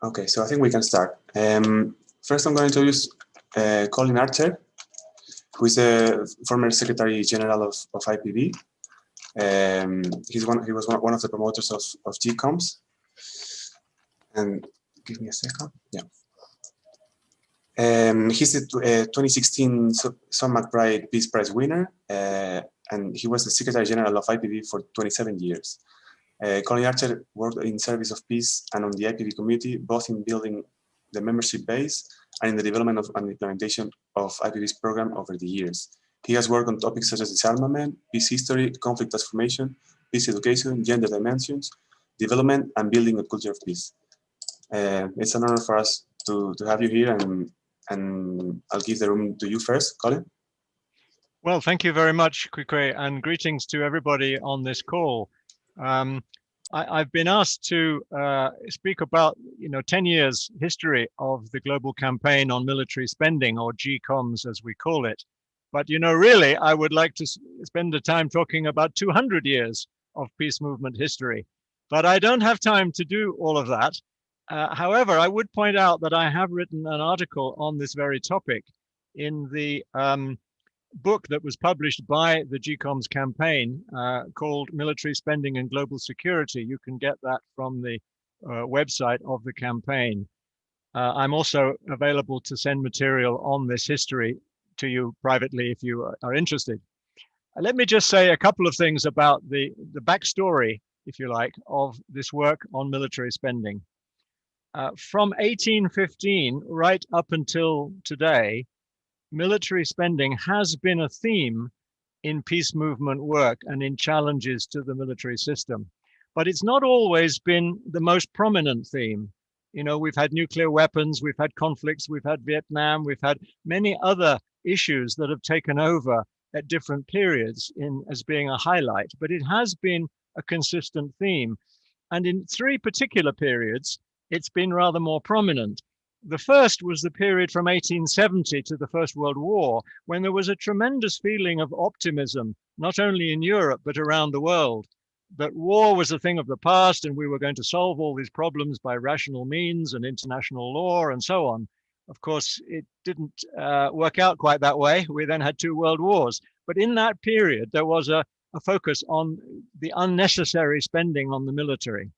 Okay, so I think we can start. First, I'm going to introduce Colin Archer, who is the former Secretary General of IPB. He was one of the promoters of GCOMS. And give me a second. Yeah. He's the 2016 Son McBride Peace Prize winner, and he was the Secretary General of IPB for 27 years. Colin Archer worked in service of peace and on the IPB community, both in building the membership base and in the development of and implementation of IPB's program over the years. He has worked on topics such as disarmament, peace history, conflict transformation, peace education, gender dimensions, development, and building a culture of peace. It's an honor for us to have you here, and I'll give the room to you first, Colin. Well, thank you very much, Kwikwe, and greetings to everybody on this call. I've been asked to speak about 10 years history of the global campaign on military spending, or GCOMS as we call it. But really, I would like to spend the time talking about 200 years of peace movement history. But I don't have time to do all of that. However, I would point out that I have written an article on this very topic in the book that was published by the GCOMS campaign called Military Spending and Global Security. You can get that from the website of the campaign. I'm also available to send material on this history to you privately if you are interested. Let me just say a couple of things about the backstory, if you like, of this work on military spending. From 1815 right up until today, military spending has been a theme in peace movement work and in challenges to the military system. But it's not always been the most prominent theme. We've had nuclear weapons, we've had conflicts, we've had Vietnam, we've had many other issues that have taken over at different periods as being a highlight, but it has been a consistent theme. And in three particular periods, it's been rather more prominent. The first was the period from 1870 to the First World War, when there was a tremendous feeling of optimism, not only in Europe, but around the world, that war was a thing of the past and we were going to solve all these problems by rational means and international law and so on. Of course, it didn't work out quite that way. We then had 2 world wars. But in that period, there was a focus on the unnecessary spending on the military.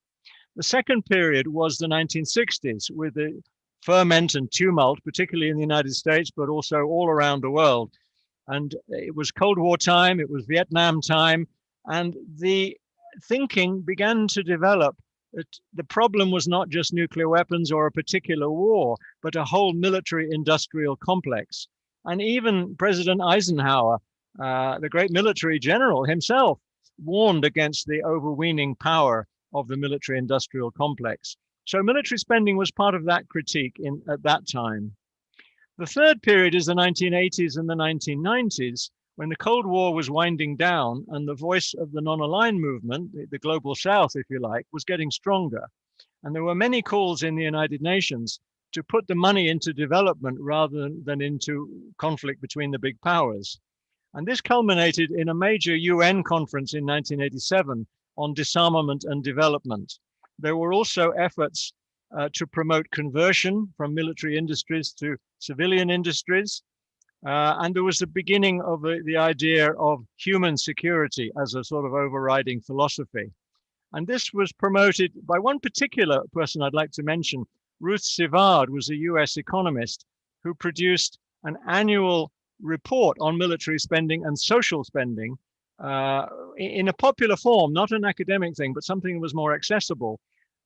The second period was the 1960s, with the ferment and tumult, particularly in the United States, but also all around the world. And it was Cold War time, it was Vietnam time, and the thinking began to develop that the problem was not just nuclear weapons or a particular war, but a whole military industrial complex. And even President Eisenhower, the great military general himself, warned against the overweening power of the military industrial complex. So military spending was part of that critique at that time. The third period is the 1980s and the 1990s, when the Cold War was winding down and the voice of the non-aligned movement, the global south, if you like, was getting stronger. And there were many calls in the United Nations to put the money into development rather than into conflict between the big powers. And this culminated in a major UN conference in 1987 on disarmament and development. There were also efforts to promote conversion from military industries to civilian industries. And there was the beginning of the idea of human security as a sort of overriding philosophy. And this was promoted by one particular person I'd like to mention. Ruth Sivard was a US economist who produced an annual report on military spending and social spending in a popular form, not an academic thing, but something that was more accessible.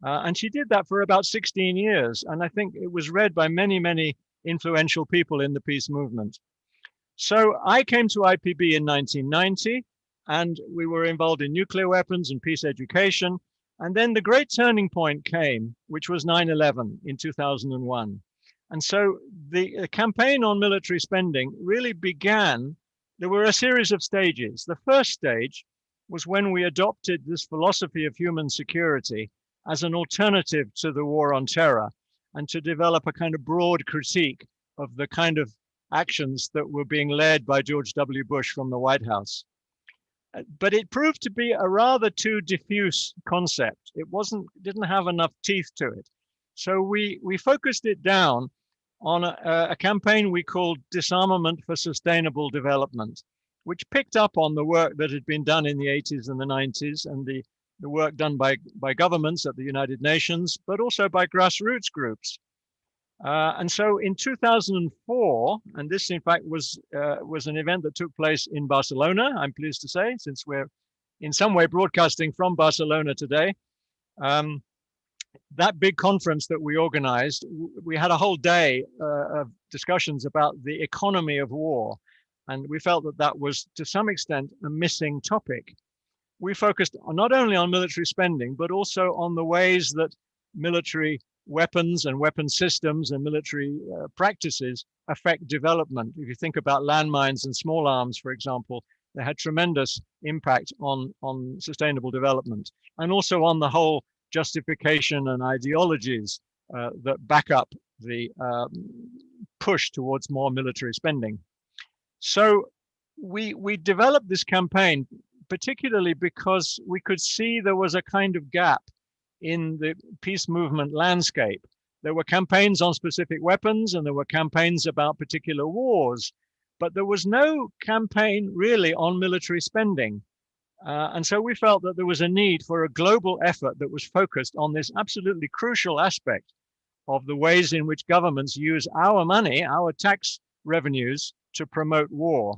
And she did that for about 16 years. And I think it was read by many, many influential people in the peace movement. So I came to IPB in 1990, and we were involved in nuclear weapons and peace education. And then the great turning point came, which was 9/11 in 2001. And so the campaign on military spending really began. There were a series of stages. The first stage was when we adopted this philosophy of human security as an alternative to the war on terror, and to develop a kind of broad critique of the kind of actions that were being led by George W. Bush from the White House. But it proved to be a rather too diffuse concept. It didn't have enough teeth to it. So we focused it down on a campaign we called Disarmament for Sustainable Development, which picked up on the work that had been done in the 80s and the 90s and the work done by governments at the United Nations, but also by grassroots groups. And so in 2004, and this in fact was an event that took place in Barcelona, I'm pleased to say, since we're in some way broadcasting from Barcelona today. That big conference that we organized, we had a whole day of discussions about the economy of war. And we felt that that was, to some extent, a missing topic. We focused not only on military spending, but also on the ways that military weapons and weapon systems and military practices affect development. If you think about landmines and small arms, for example, they had tremendous impact on sustainable development, and also on the whole justification and ideologies that back up the push towards more military spending. So we developed this campaign particularly because we could see there was a kind of gap in the peace movement landscape. There were campaigns on specific weapons and there were campaigns about particular wars, but there was no campaign really on military spending. And so we felt that there was a need for a global effort that was focused on this absolutely crucial aspect of the ways in which governments use our money, our tax revenues, to promote war.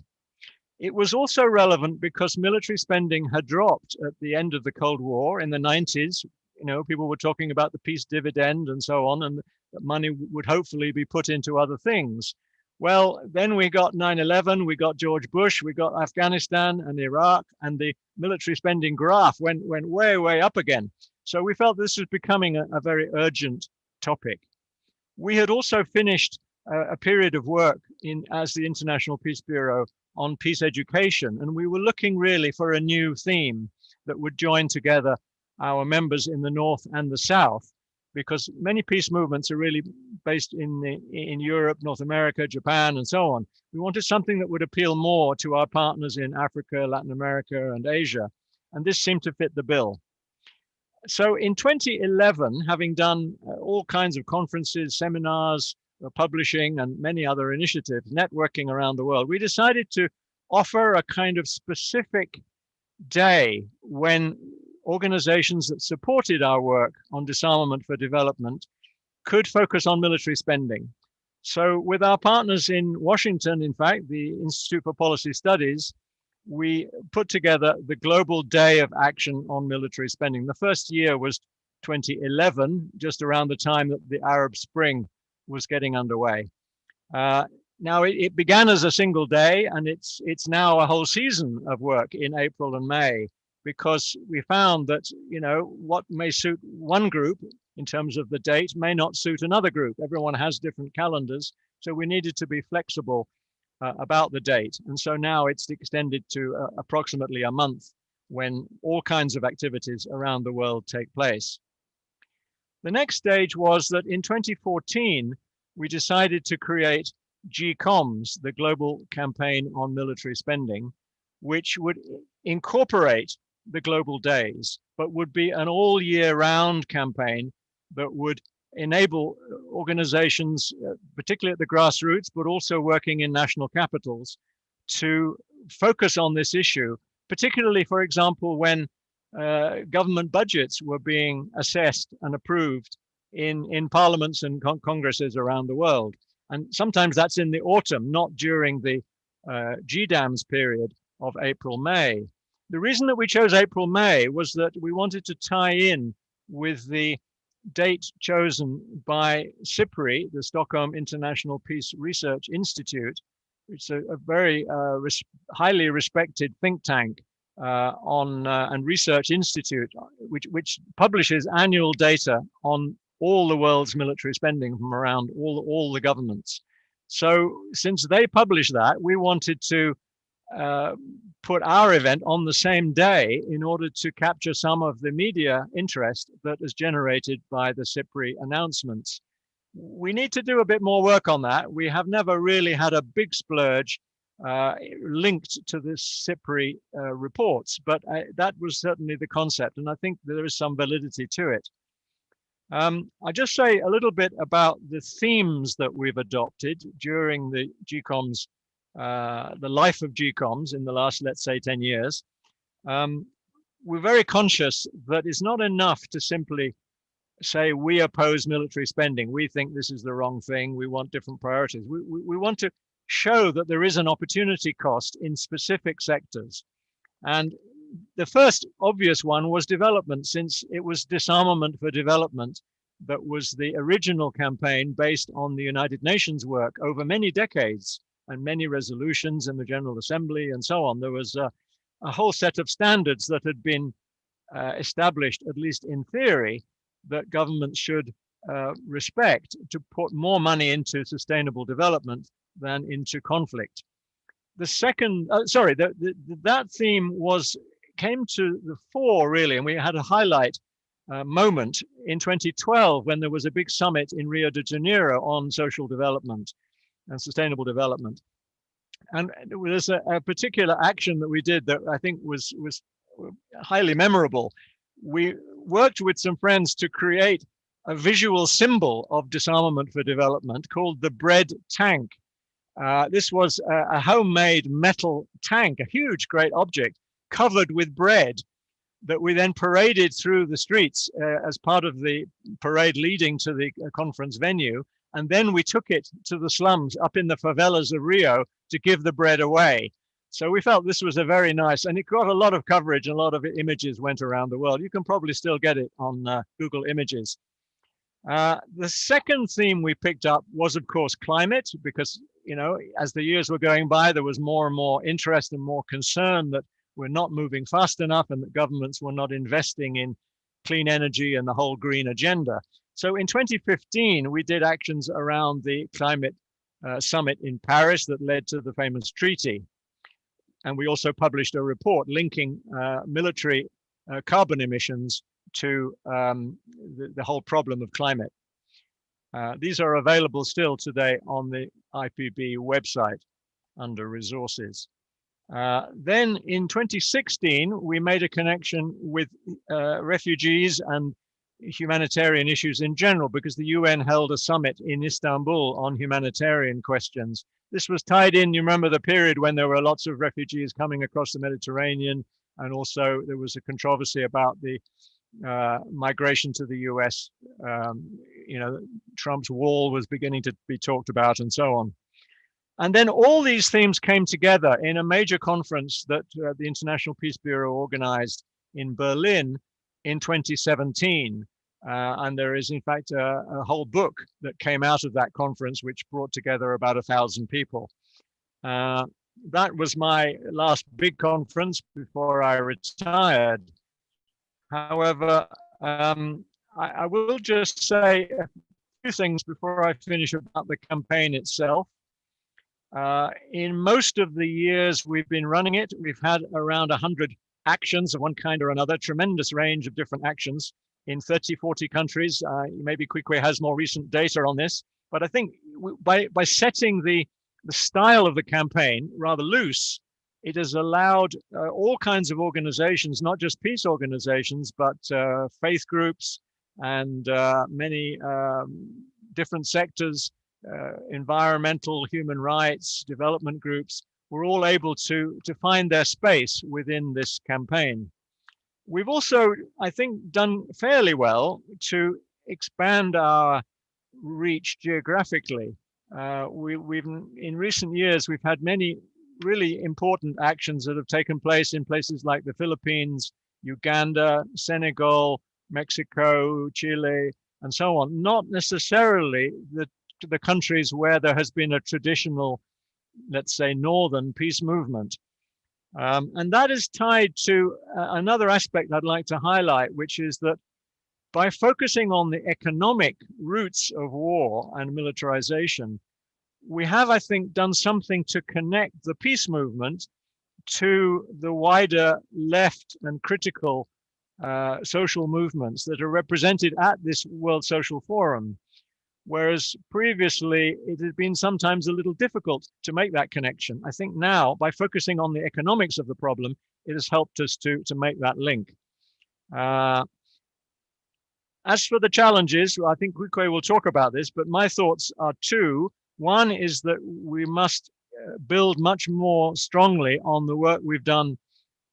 It was also relevant because military spending had dropped at the end of the Cold War in the 90s. You know, people were talking about the peace dividend and so on, and that money would hopefully be put into other things. Well, then we got 9/11, we got George Bush, we got Afghanistan and Iraq, and the military spending graph went way, way up again. So we felt this was becoming a very urgent topic. We had also finished a period of work as the International Peace Bureau on peace education, and we were looking really for a new theme that would join together our members in the North and the South, because many peace movements are really based in Europe, North America, Japan, and so on. We wanted something that would appeal more to our partners in Africa, Latin America, and Asia, and this seemed to fit the bill. So in 2011, having done all kinds of conferences, seminars, publishing, and many other initiatives, networking around the world, we decided to offer a kind of specific day when organizations that supported our work on disarmament for development could focus on military spending. So with our partners in Washington, in fact, the Institute for Policy Studies, we put together the Global Day of Action on Military Spending. The first year was 2011, just around the time that the Arab Spring was getting underway. Now it began as a single day, and it's now a whole season of work in April and May, because we found that, you know, what may suit one group in terms of the date may not suit another group. Everyone has different calendars, so we needed to be flexible about the date. And so now it's extended to approximately a month when all kinds of activities around the world take place. The next stage was that in 2014, we decided to create GCOMS, the Global Campaign on Military Spending, which would incorporate the global days, but would be an all year round campaign that would enable organizations, particularly at the grassroots, but also working in national capitals, to focus on this issue, particularly, for example, when government budgets were being assessed and approved in parliaments and congresses around the world. And sometimes that's in the autumn, not during the GDAMS period of April-May. The reason that we chose April-May was that we wanted to tie in with the date chosen by SIPRI, the Stockholm International Peace Research Institute. It's a very highly respected think tank and research institute, which publishes annual data on all the world's military spending from around all the governments. So since they publish that, we wanted to put our event on the same day in order to capture some of the media interest that is generated by the SIPRI announcements. We need to do a bit more work on that. We have never really had a big splurge linked to the SIPRI reports, but that was certainly the concept, and I think there is some validity to it. I'll just say a little bit about the themes that we've adopted during the GCOMS, the life of GCOMS in the last, let's say, 10 years. We're very conscious that it's not enough to simply say we oppose military spending. We think this is the wrong thing. We want different priorities. We want to show that there is an opportunity cost in specific sectors. And the first obvious one was development, since it was disarmament for development that was the original campaign based on the United Nations work over many decades and many resolutions in the General Assembly and so on. There was a whole set of standards that had been established, at least in theory, that governments should respect to put more money into sustainable development than into conflict. The second, that theme came to the fore really, and we had a highlight moment in 2012 when there was a big summit in Rio de Janeiro on social development and sustainable development. And there's a particular action that we did that I think was highly memorable. We worked with some friends to create a visual symbol of disarmament for development called the bread tank. This was a homemade metal tank, a huge, great object covered with bread that we then paraded through the streets as part of the parade leading to the conference venue. And then we took it to the slums up in the favelas of Rio to give the bread away. So we felt this was a very nice, and it got a lot of coverage, and a lot of images went around the world. You can probably still get it on Google Images. The second theme we picked up was, of course, climate, because, as the years were going by, there was more and more interest and more concern that we're not moving fast enough and that governments were not investing in clean energy and the whole green agenda. So in 2015, we did actions around the climate summit in Paris that led to the famous treaty. And we also published a report linking military carbon emissions to the whole problem of climate. These are available still today on the IPB website under resources. Then in 2016, we made a connection with refugees and humanitarian issues in general, because the UN held a summit in Istanbul on humanitarian questions. This was tied in, you remember the period when there were lots of refugees coming across the Mediterranean, and also there was a controversy about the migration to the US. Trump's wall was beginning to be talked about and so on. And then all these themes came together in a major conference that the International Peace Bureau organized in Berlin in 2017. And there is, in fact, a whole book that came out of that conference, which brought together about 1,000 people. That was my last big conference before I retired. However, I will just say a few things before I finish about the campaign itself. In most of the years we've been running it, we've had around 100 actions of one kind or another, tremendous range of different actions in 30, 40 countries. Maybe Kwikwe has more recent data on this, but I think by setting the style of the campaign rather loose, it has allowed all kinds of organizations, not just peace organizations, but faith groups and many different sectors, environmental, human rights, development groups, were all able to find their space within this campaign. We've also, I think, done fairly well to expand our reach geographically. In recent years, we've had many really important actions that have taken place in places like the Philippines, Uganda, Senegal, Mexico, Chile, and so on. Not necessarily the countries where there has been a traditional, let's say, northern peace movement. And that is tied to another aspect I'd like to highlight, which is that by focusing on the economic roots of war and militarization, we have, I think, done something to connect the peace movement to the wider left and critical social movements that are represented at this World Social Forum. Whereas previously it had been sometimes a little difficult to make that connection. I think now, by focusing on the economics of the problem, it has helped us to make that link. As for the challenges, I think Kwikwe will talk about this, but my thoughts are two. One is that we must build much more strongly on the work we've done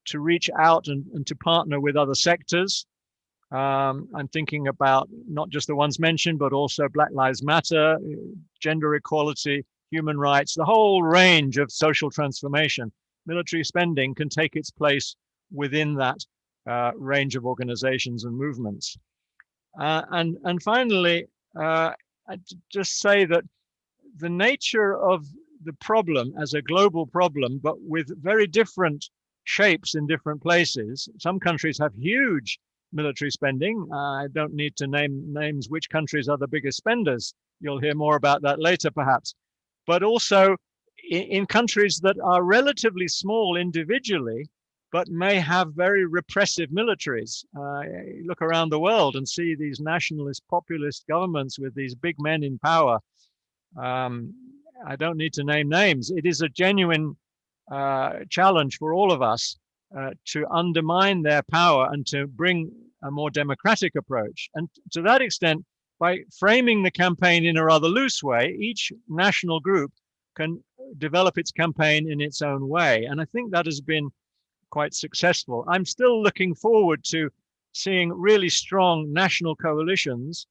to reach out and to partner with other sectors. I'm thinking about not just the ones mentioned, but also Black Lives Matter, gender equality, human rights, the whole range of social transformation. Military spending can take its place within that range of organizations and movements. And finally, I'd just say that the nature of the problem as a global problem, but with very different shapes in different places. Some countries have huge military spending. I don't need to name names which countries are the biggest spenders. You'll hear more about that later, perhaps. But also in countries that are relatively small individually, but may have very repressive militaries. Look around the world and see these nationalist populist governments with these big men in power. I don't need to name names. It is a genuine challenge for all of us to undermine their power and to bring a more democratic approach. And to that extent, by framing the campaign in a rather loose way, each national group can develop its campaign in its own way. And I think that has been quite successful. I'm still looking forward to seeing really strong national coalitions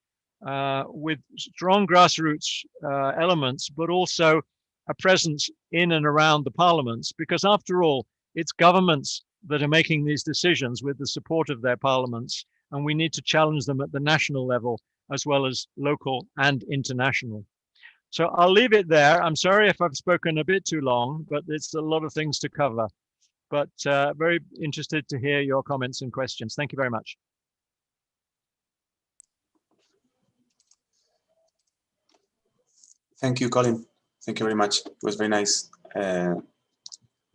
with strong grassroots elements, but also a presence in and around the parliaments, because after all, it's governments that are making these decisions with the support of their parliaments, and we need to challenge them at the national level as well as local and international. So I'll leave it there. I'm sorry if I've spoken a bit too long, but it's a lot of things to cover. But very interested to hear your comments and questions. Thank you very much. Thank you, Colin. Thank you very much. It was very nice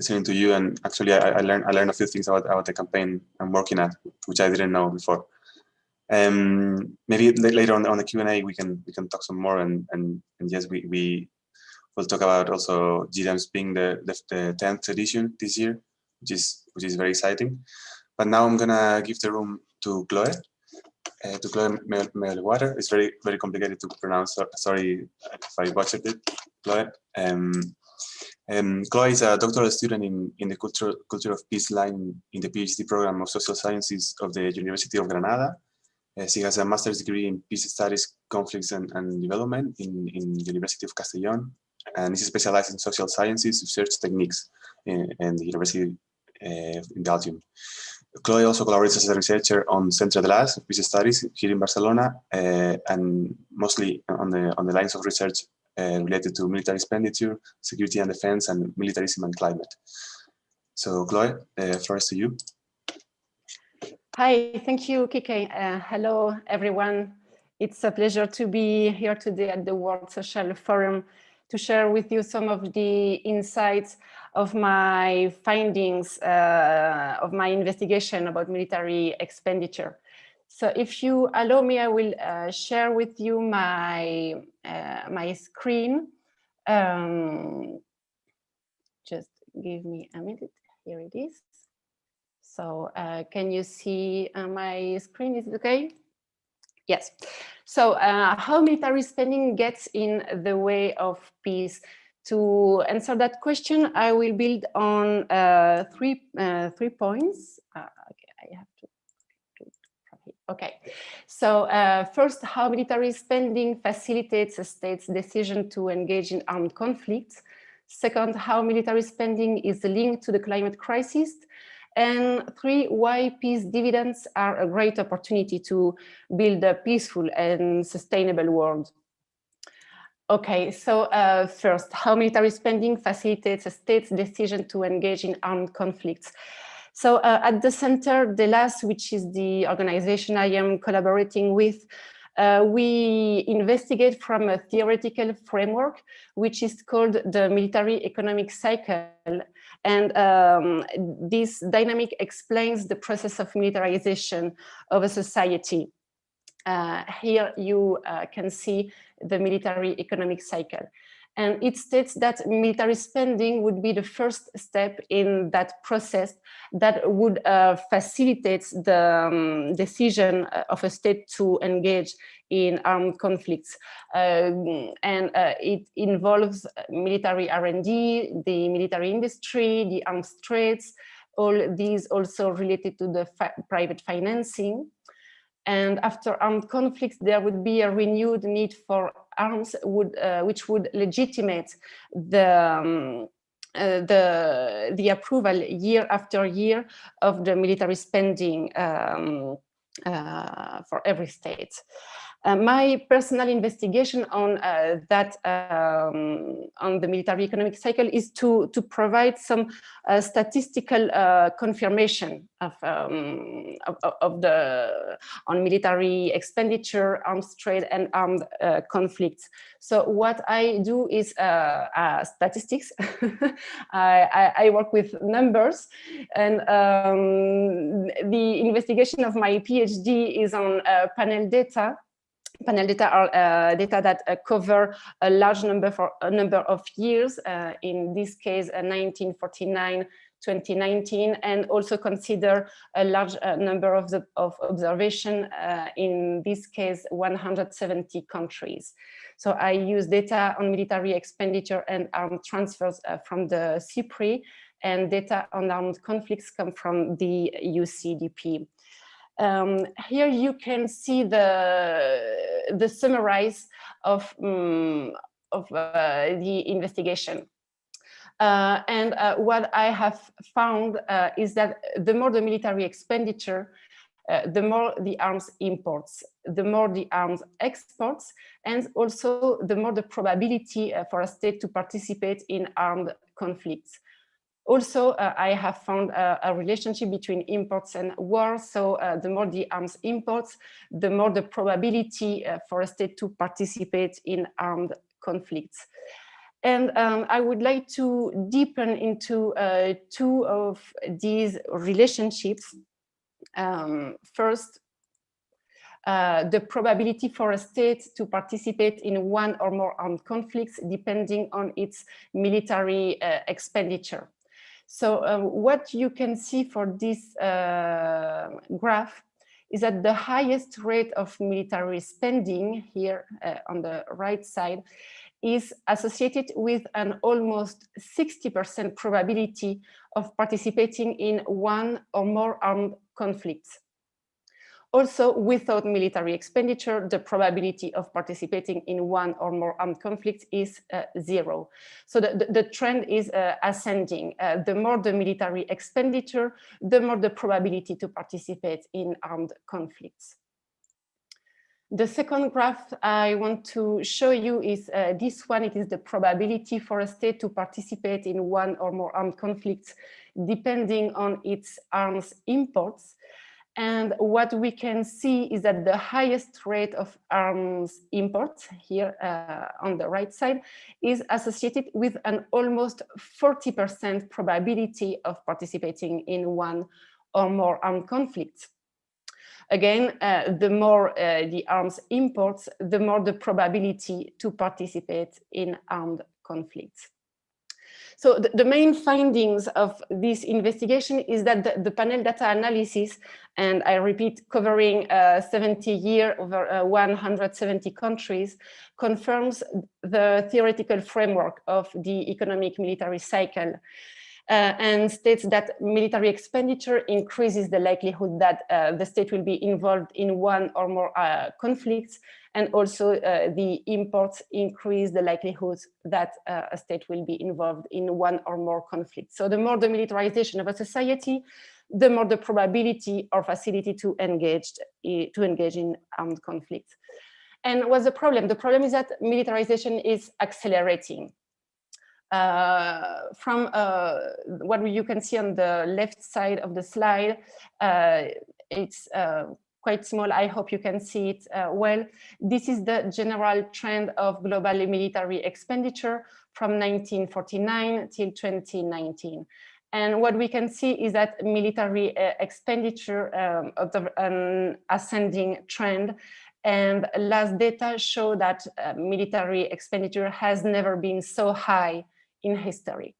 listening to you. And actually, I learned a few things about the campaign I'm working at, which I didn't know before. Maybe later on the Q&A we can talk some more. And yes, we will talk about also GCOMS being the 10th edition this year, which is very exciting. But now I'm gonna give the room to Chloe. Chloe Melwater. It's very complicated to pronounce. So, sorry if I butchered it, Chloe. Chloe is a doctoral student in the Culture of Peace line in the PhD program of Social Sciences of the University of Granada. She has a master's degree in Peace Studies, Conflicts and Development in the University of Castellón, and is specialized in social sciences research techniques in the University in Belgium. Chloe also collaborates as a researcher on Centre de l'As, Peace Studies here in Barcelona, and mostly on the lines of research related to military expenditure, security and defense, and militarism and climate. So Chloe, the floor is to you. Hi, thank you, Kike. Hello, everyone. It's a pleasure to be here today at the World Social Forum to share with you some of the insights of my findings of my investigation about military expenditure. So if you allow me, I will share with you my, my screen. Just give me a minute. Here it is. So can you see my screen? Is it okay? Yes. So how military spending gets in the way of peace? To answer that question, I will build on three points. Okay, I have to do it from here. Okay. So first, how military spending facilitates a state's decision to engage in armed conflicts. Second, how military spending is linked to the climate crisis. And three, why peace dividends are a great opportunity to build a peaceful and sustainable world. Okay, so first, how military spending facilitates a state's decision to engage in armed conflicts. So at the Center de l'As, which is the organization I am collaborating with, we investigate from a theoretical framework, which is called the military economic cycle. And this dynamic explains the process of militarization of a society. Here you can see the military economic cycle. And it states that military spending would be the first step in that process that would facilitate the decision of a state to engage in armed conflicts. It involves military R&D, the military industry, the arms trades, all these also related to the private financing. And after armed conflicts, there would be a renewed need for arms, which would legitimate the approval year after year of the military spending for every state. My personal investigation on on the military economic cycle is to provide some statistical confirmation on military expenditure, arms trade, and armed conflicts. So what I do is statistics. I work with numbers, and the investigation of my PhD is on panel data. Panel data are data that cover a large number of years, in this case 1949, 2019, and also consider a large number of observation, in this case 170 countries. So I use data on military expenditure and armed transfers from the CIPRI, and data on armed conflicts come from the UCDP. Here you can see the summarize of the investigation. What I have found is that the more the military expenditure, the more the arms imports, the more the arms exports, and also the more the probability for a state to participate in armed conflicts. Also, I have found a relationship between imports and war. So the more the arms imports, the more the probability for a state to participate in armed conflicts. And I would like to deepen into two of these relationships. First, the probability for a state to participate in one or more armed conflicts depending on its military expenditure. So what you can see for this graph is that the highest rate of military spending here on the right side is associated with an almost 60% probability of participating in one or more armed conflicts. Also, without military expenditure, the probability of participating in one or more armed conflicts is 0. So the trend is ascending. The more the military expenditure, the more the probability to participate in armed conflicts. The second graph I want to show you is this one. It is the probability for a state to participate in one or more armed conflicts depending on its arms imports. And what we can see is that the highest rate of arms imports here on the right side is associated with an almost 40% probability of participating in one or more armed conflicts. Again, the more the arms imports, the more the probability to participate in armed conflicts. So the main findings of this investigation is that the panel data analysis, and I repeat, covering 70 years over 170 countries, confirms the theoretical framework of the economic military cycle, and states that military expenditure increases the likelihood that the state will be involved in one or more conflicts, and also the imports increase the likelihood that a state will be involved in one or more conflicts. So the more the militarization of a society, the more the probability or facility to engage in armed conflicts. And what's the problem? The problem is that militarization is accelerating. From what you can see on the left side of the slide, it's quite small. I hope you can see it well. This is the general trend of global military expenditure from 1949 till 2019. And what we can see is that military expenditure of an ascending trend, And last data show that military expenditure has never been so high in history.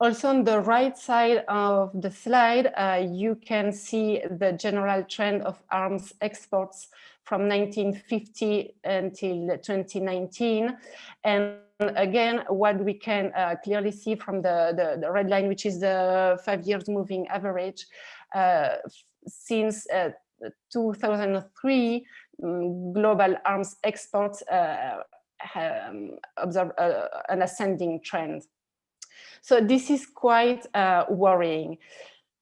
Also on the right side of the slide, you can see the general trend of arms exports from 1950 until 2019. And again, what we can clearly see from the red line, which is the 5 years moving average, since 2003, global arms exports observe an ascending trend. So this is quite worrying.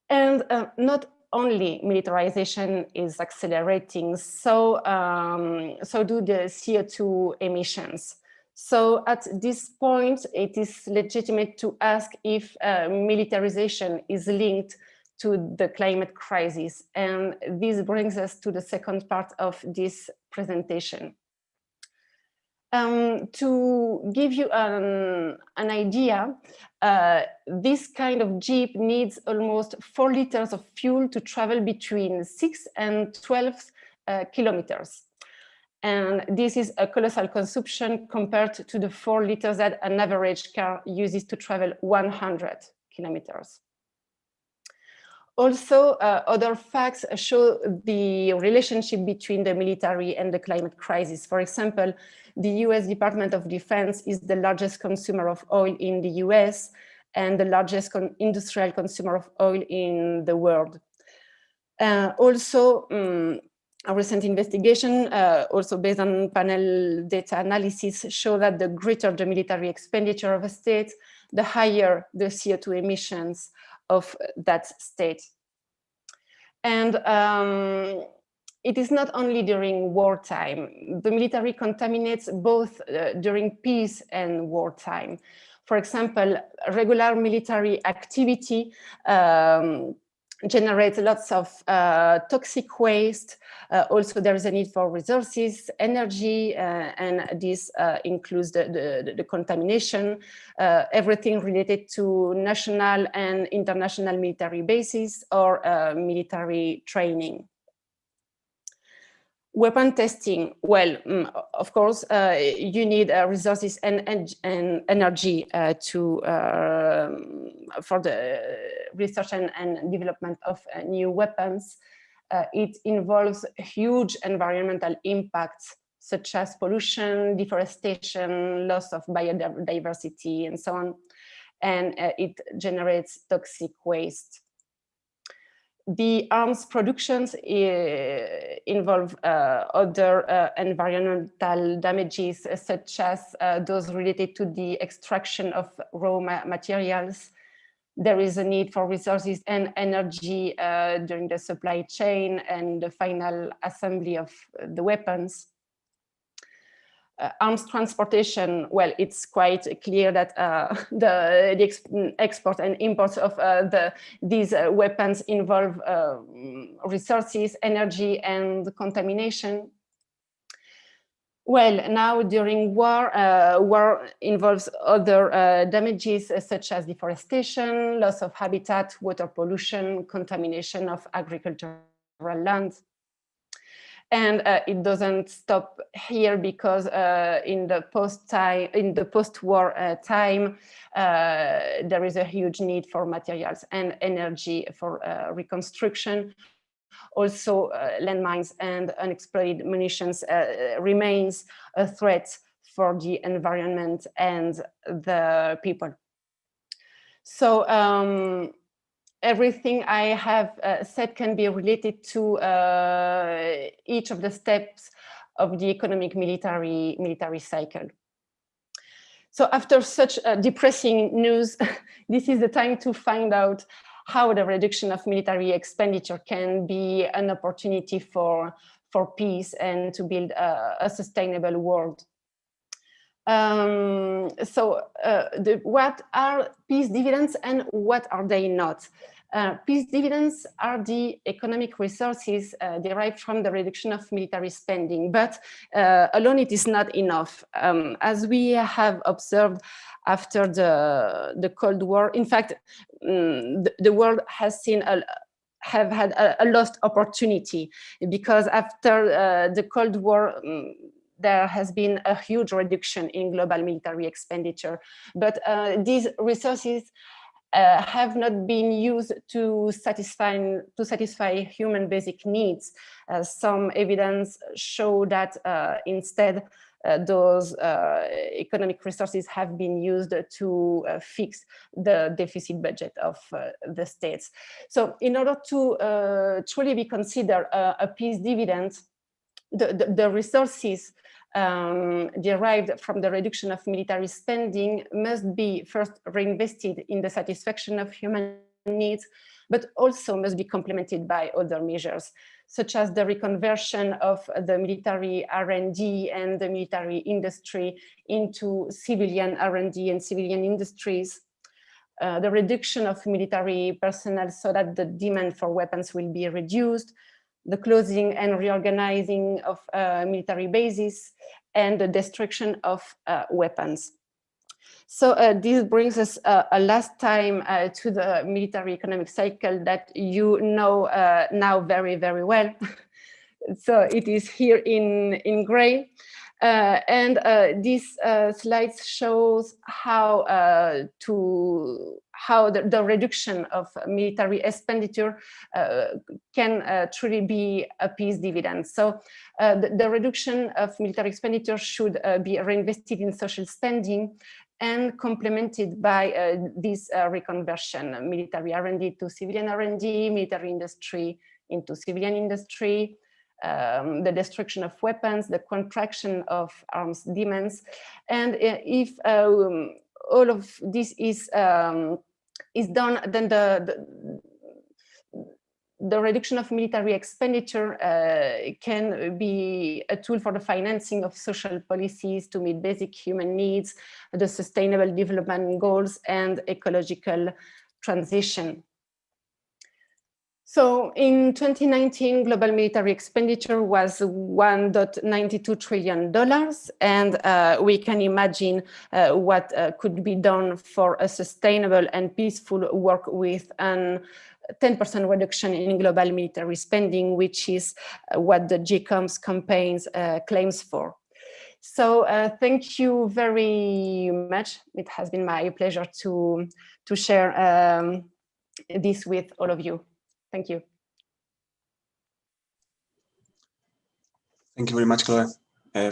And not only militarization is accelerating, so do the CO2 emissions. So at this point, it is legitimate to ask if militarization is linked to the climate crisis. And this brings us to the second part of this presentation. To give you an idea, this kind of Jeep needs almost 4 liters of fuel to travel between 6 and 12 kilometers. And this is a colossal consumption compared to the 4 liters that an average car uses to travel 100 kilometers. Also, other facts show the relationship between the military and the climate crisis. For example, the US Department of Defense is the largest consumer of oil in the US and the largest industrial consumer of oil in the world. Also, a recent investigation, also based on panel data analysis, show that the greater the military expenditure of a state, the higher the CO2 emissions of that state. And it is not only during wartime. The military contaminates both during peace and wartime. For example, regular military activity generates lots of toxic waste. Also, there is a need for resources, energy, and this includes the contamination, everything related to national and international military bases or military training. Weapon testing, well, of course, you need resources and energy for the research and development of new weapons. It involves huge environmental impacts, such as pollution, deforestation, loss of biodiversity, and so on. And it generates toxic waste. The arms productions involve other environmental damages, such as those related to the extraction of raw materials. There is a need for resources and energy during the supply chain and the final assembly of the weapons. Arms transportation, well, it's quite clear that the export and imports of these weapons involve resources, energy, and contamination. Well, now during war, war involves other damages such as deforestation, loss of habitat, water pollution, contamination of agricultural land. And it doesn't stop here because in the post-war time, there is a huge need for materials and energy for reconstruction. Also, landmines and unexploded munitions remains a threat for the environment and the people. So everything I have said can be related to each of the steps of the economic military cycle. So after such depressing news, this is the time to find out how the reduction of military expenditure can be an opportunity for peace and to build a sustainable world. What are peace dividends and what are they not? Peace dividends are the economic resources derived from the reduction of military spending, but alone it is not enough. As we have observed after the Cold War, in fact, the world has seen have had a lost opportunity, because after the Cold War, there has been a huge reduction in global military expenditure, but these resources have not been used to satisfy human basic needs. Some evidence show that instead those economic resources have been used to fix the deficit budget of the states. So in order to truly be considered a peace dividend, the resources derived from the reduction of military spending must be first reinvested in the satisfaction of human needs, but also must be complemented by other measures, such as the reconversion of the military R&D and the military industry into civilian R&D and civilian industries, the reduction of military personnel so that the demand for weapons will be reduced, the closing and reorganizing of military bases, and the destruction of weapons. So this brings us a last time to the military economic cycle that you know now very, very well. So it is here in gray. And this slide shows how the reduction of military expenditure can truly be a peace dividend. So the reduction of military expenditure should be reinvested in social spending and complemented by this reconversion, military R&D to civilian R&D, military industry into civilian industry, the destruction of weapons, the contraction of arms demands. And if all of this is done, then the reduction of military expenditure can be a tool for the financing of social policies to meet basic human needs, the sustainable development goals, and ecological transition. So in 2019, global military expenditure was $1.92 trillion. And we can imagine what could be done for a sustainable and peaceful work with an 10% reduction in global military spending, which is what the GCOMS campaigns claims for. So thank you very much. It has been my pleasure to share this with all of you. Thank you. Thank you very much, Chloe,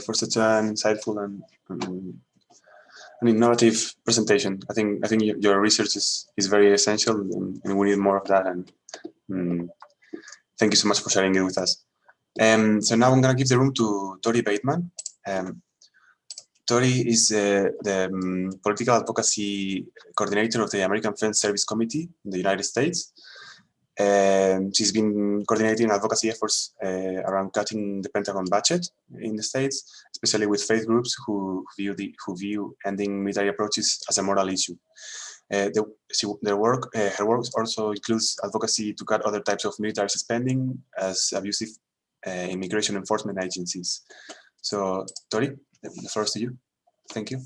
for such an insightful and an innovative presentation. I think your research is very essential, and we need more of that. And thank you so much for sharing it with us. So now I'm going to give the room to Tori Bateman. Tori is the political advocacy coordinator of the American Friends Service Committee in the United States. She's been coordinating advocacy efforts around cutting the Pentagon budget in the States, especially with faith groups who view ending military approaches as a moral issue. Her work also includes advocacy to cut other types of military spending as abusive immigration enforcement agencies. So, Tori, the floor is to you. Thank you.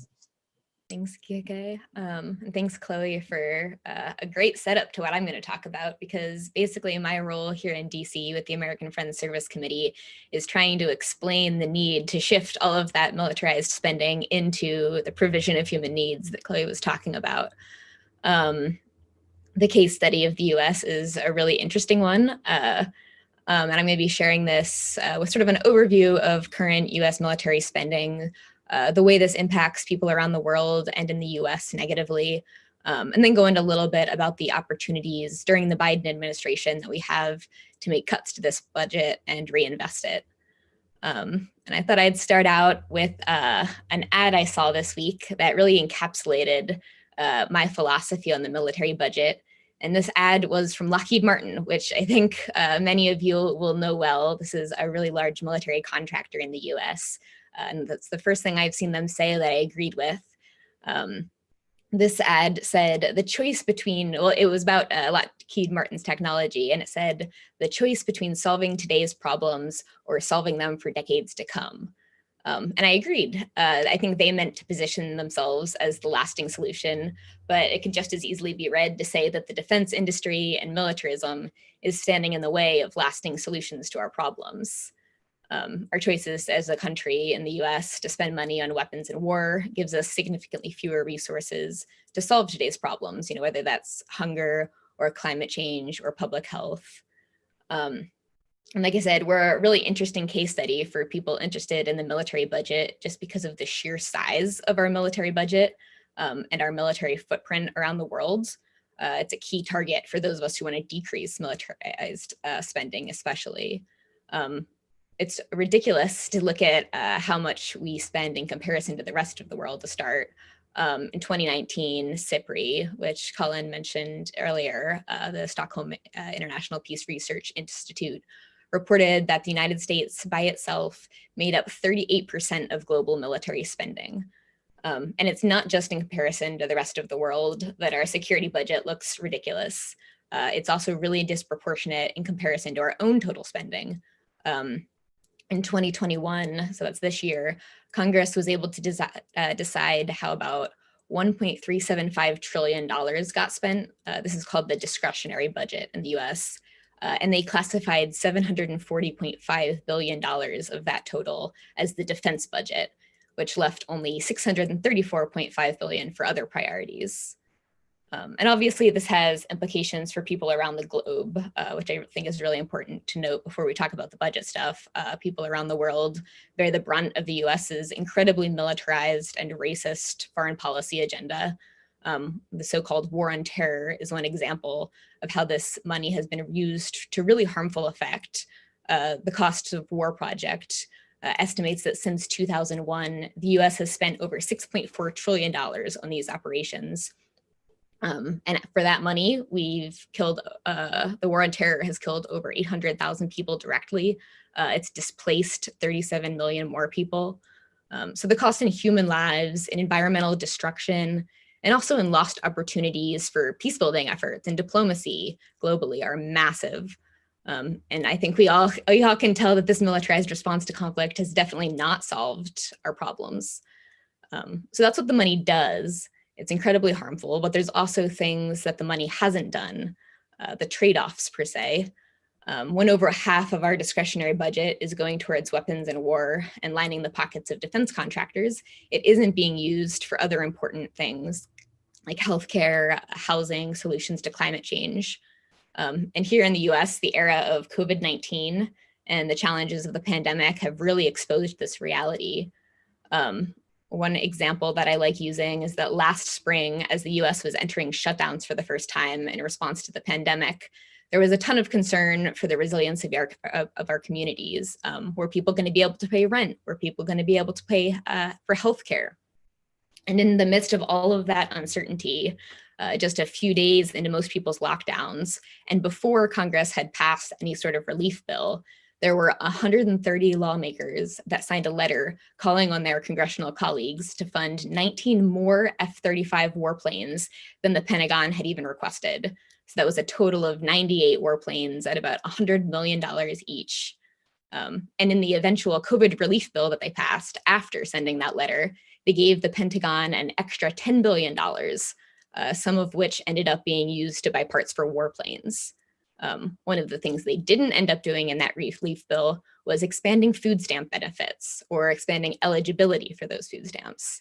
Thanks, Kike. And thanks, Chloe, for a great setup to what I'm going to talk about, because basically my role here in DC with the American Friends Service Committee is trying to explain the need to shift all of that militarized spending into the provision of human needs that Chloe was talking about. The case study of the US is a really interesting one. And I'm going to be sharing this with sort of an overview of current US military spending, the way this impacts people around the world and in the US negatively, and then go into a little bit about the opportunities during the Biden administration that we have to make cuts to this budget and reinvest it. And I thought I'd start out with an ad I saw this week that really encapsulated my philosophy on the military budget. And this ad was from Lockheed Martin, which I think many of you will know well. This is a really large military contractor in the US. And that's the first thing I've seen them say that I agreed with. This ad said the choice between, well, it was about Lockheed Martin's technology, and it said the choice between solving today's problems or solving them for decades to come. And I agreed. I think they meant to position themselves as the lasting solution, but it could just as easily be read to say that the defense industry and militarism is standing in the way of lasting solutions to our problems. Our choices as a country in the US to spend money on weapons and war gives us significantly fewer resources to solve today's problems, whether that's hunger or climate change or public health. And like I said, we're a really interesting case study for people interested in the military budget just because of the sheer size of our military budget and our military footprint around the world. It's a key target for those of us who want to decrease militarized spending, especially. It's ridiculous to look at how much we spend in comparison to the rest of the world to start. In 2019, SIPRI, which Colin mentioned earlier, the Stockholm International Peace Research Institute, reported that the United States by itself made up 38% of global military spending. And it's not just in comparison to the rest of the world that our security budget looks ridiculous. It's also really disproportionate in comparison to our own total spending. In 2021, so that's this year, Congress was able to decide how about $1.375 trillion got spent. This is called the discretionary budget in the US. And they classified $740.5 billion of that total as the defense budget, which left only $634.5 billion for other priorities. And obviously this has implications for people around the globe, which I think is really important to note before we talk about the budget stuff. People around the world bear the brunt of the US's incredibly militarized and racist foreign policy agenda. The so-called war on terror is one example of how this money has been used to really harmful effect. The Cost of War Project estimates that since 2001, the US has spent over $6.4 trillion on these operations. And for that money, we've killed, the war on terror has killed over 800,000 people directly. It's displaced 37 million more people. So the cost in human lives, in environmental destruction, and also in lost opportunities for peace-building efforts and diplomacy globally are massive. And I think we all can tell that this militarized response to conflict has definitely not solved our problems. So that's what the money does. It's incredibly harmful, but there's also things that the money hasn't done, the trade-offs per se. When over half of our discretionary budget is going towards weapons and war and lining the pockets of defense contractors, it isn't being used for other important things like healthcare, housing, solutions to climate change. And here in the US, the era of COVID-19 and the challenges of the pandemic have really exposed this reality. One example that I like using is that last spring, as the US was entering shutdowns for the first time in response to the pandemic, there was a ton of concern for the resilience of our communities. Were people going to be able to pay rent? Were people going to be able to pay for healthcare? And in the midst of all of that uncertainty, just a few days into most people's lockdowns, and before Congress had passed any sort of relief bill, there were 130 lawmakers that signed a letter calling on their congressional colleagues to fund 19 more F-35 warplanes than the Pentagon had even requested. So that was a total of 98 warplanes at about $100 million each. And in the eventual COVID relief bill that they passed after sending that letter, they gave the Pentagon an extra $10 billion, some of which ended up being used to buy parts for warplanes. One of the things they didn't end up doing in that relief bill was expanding food stamp benefits or expanding eligibility for those food stamps.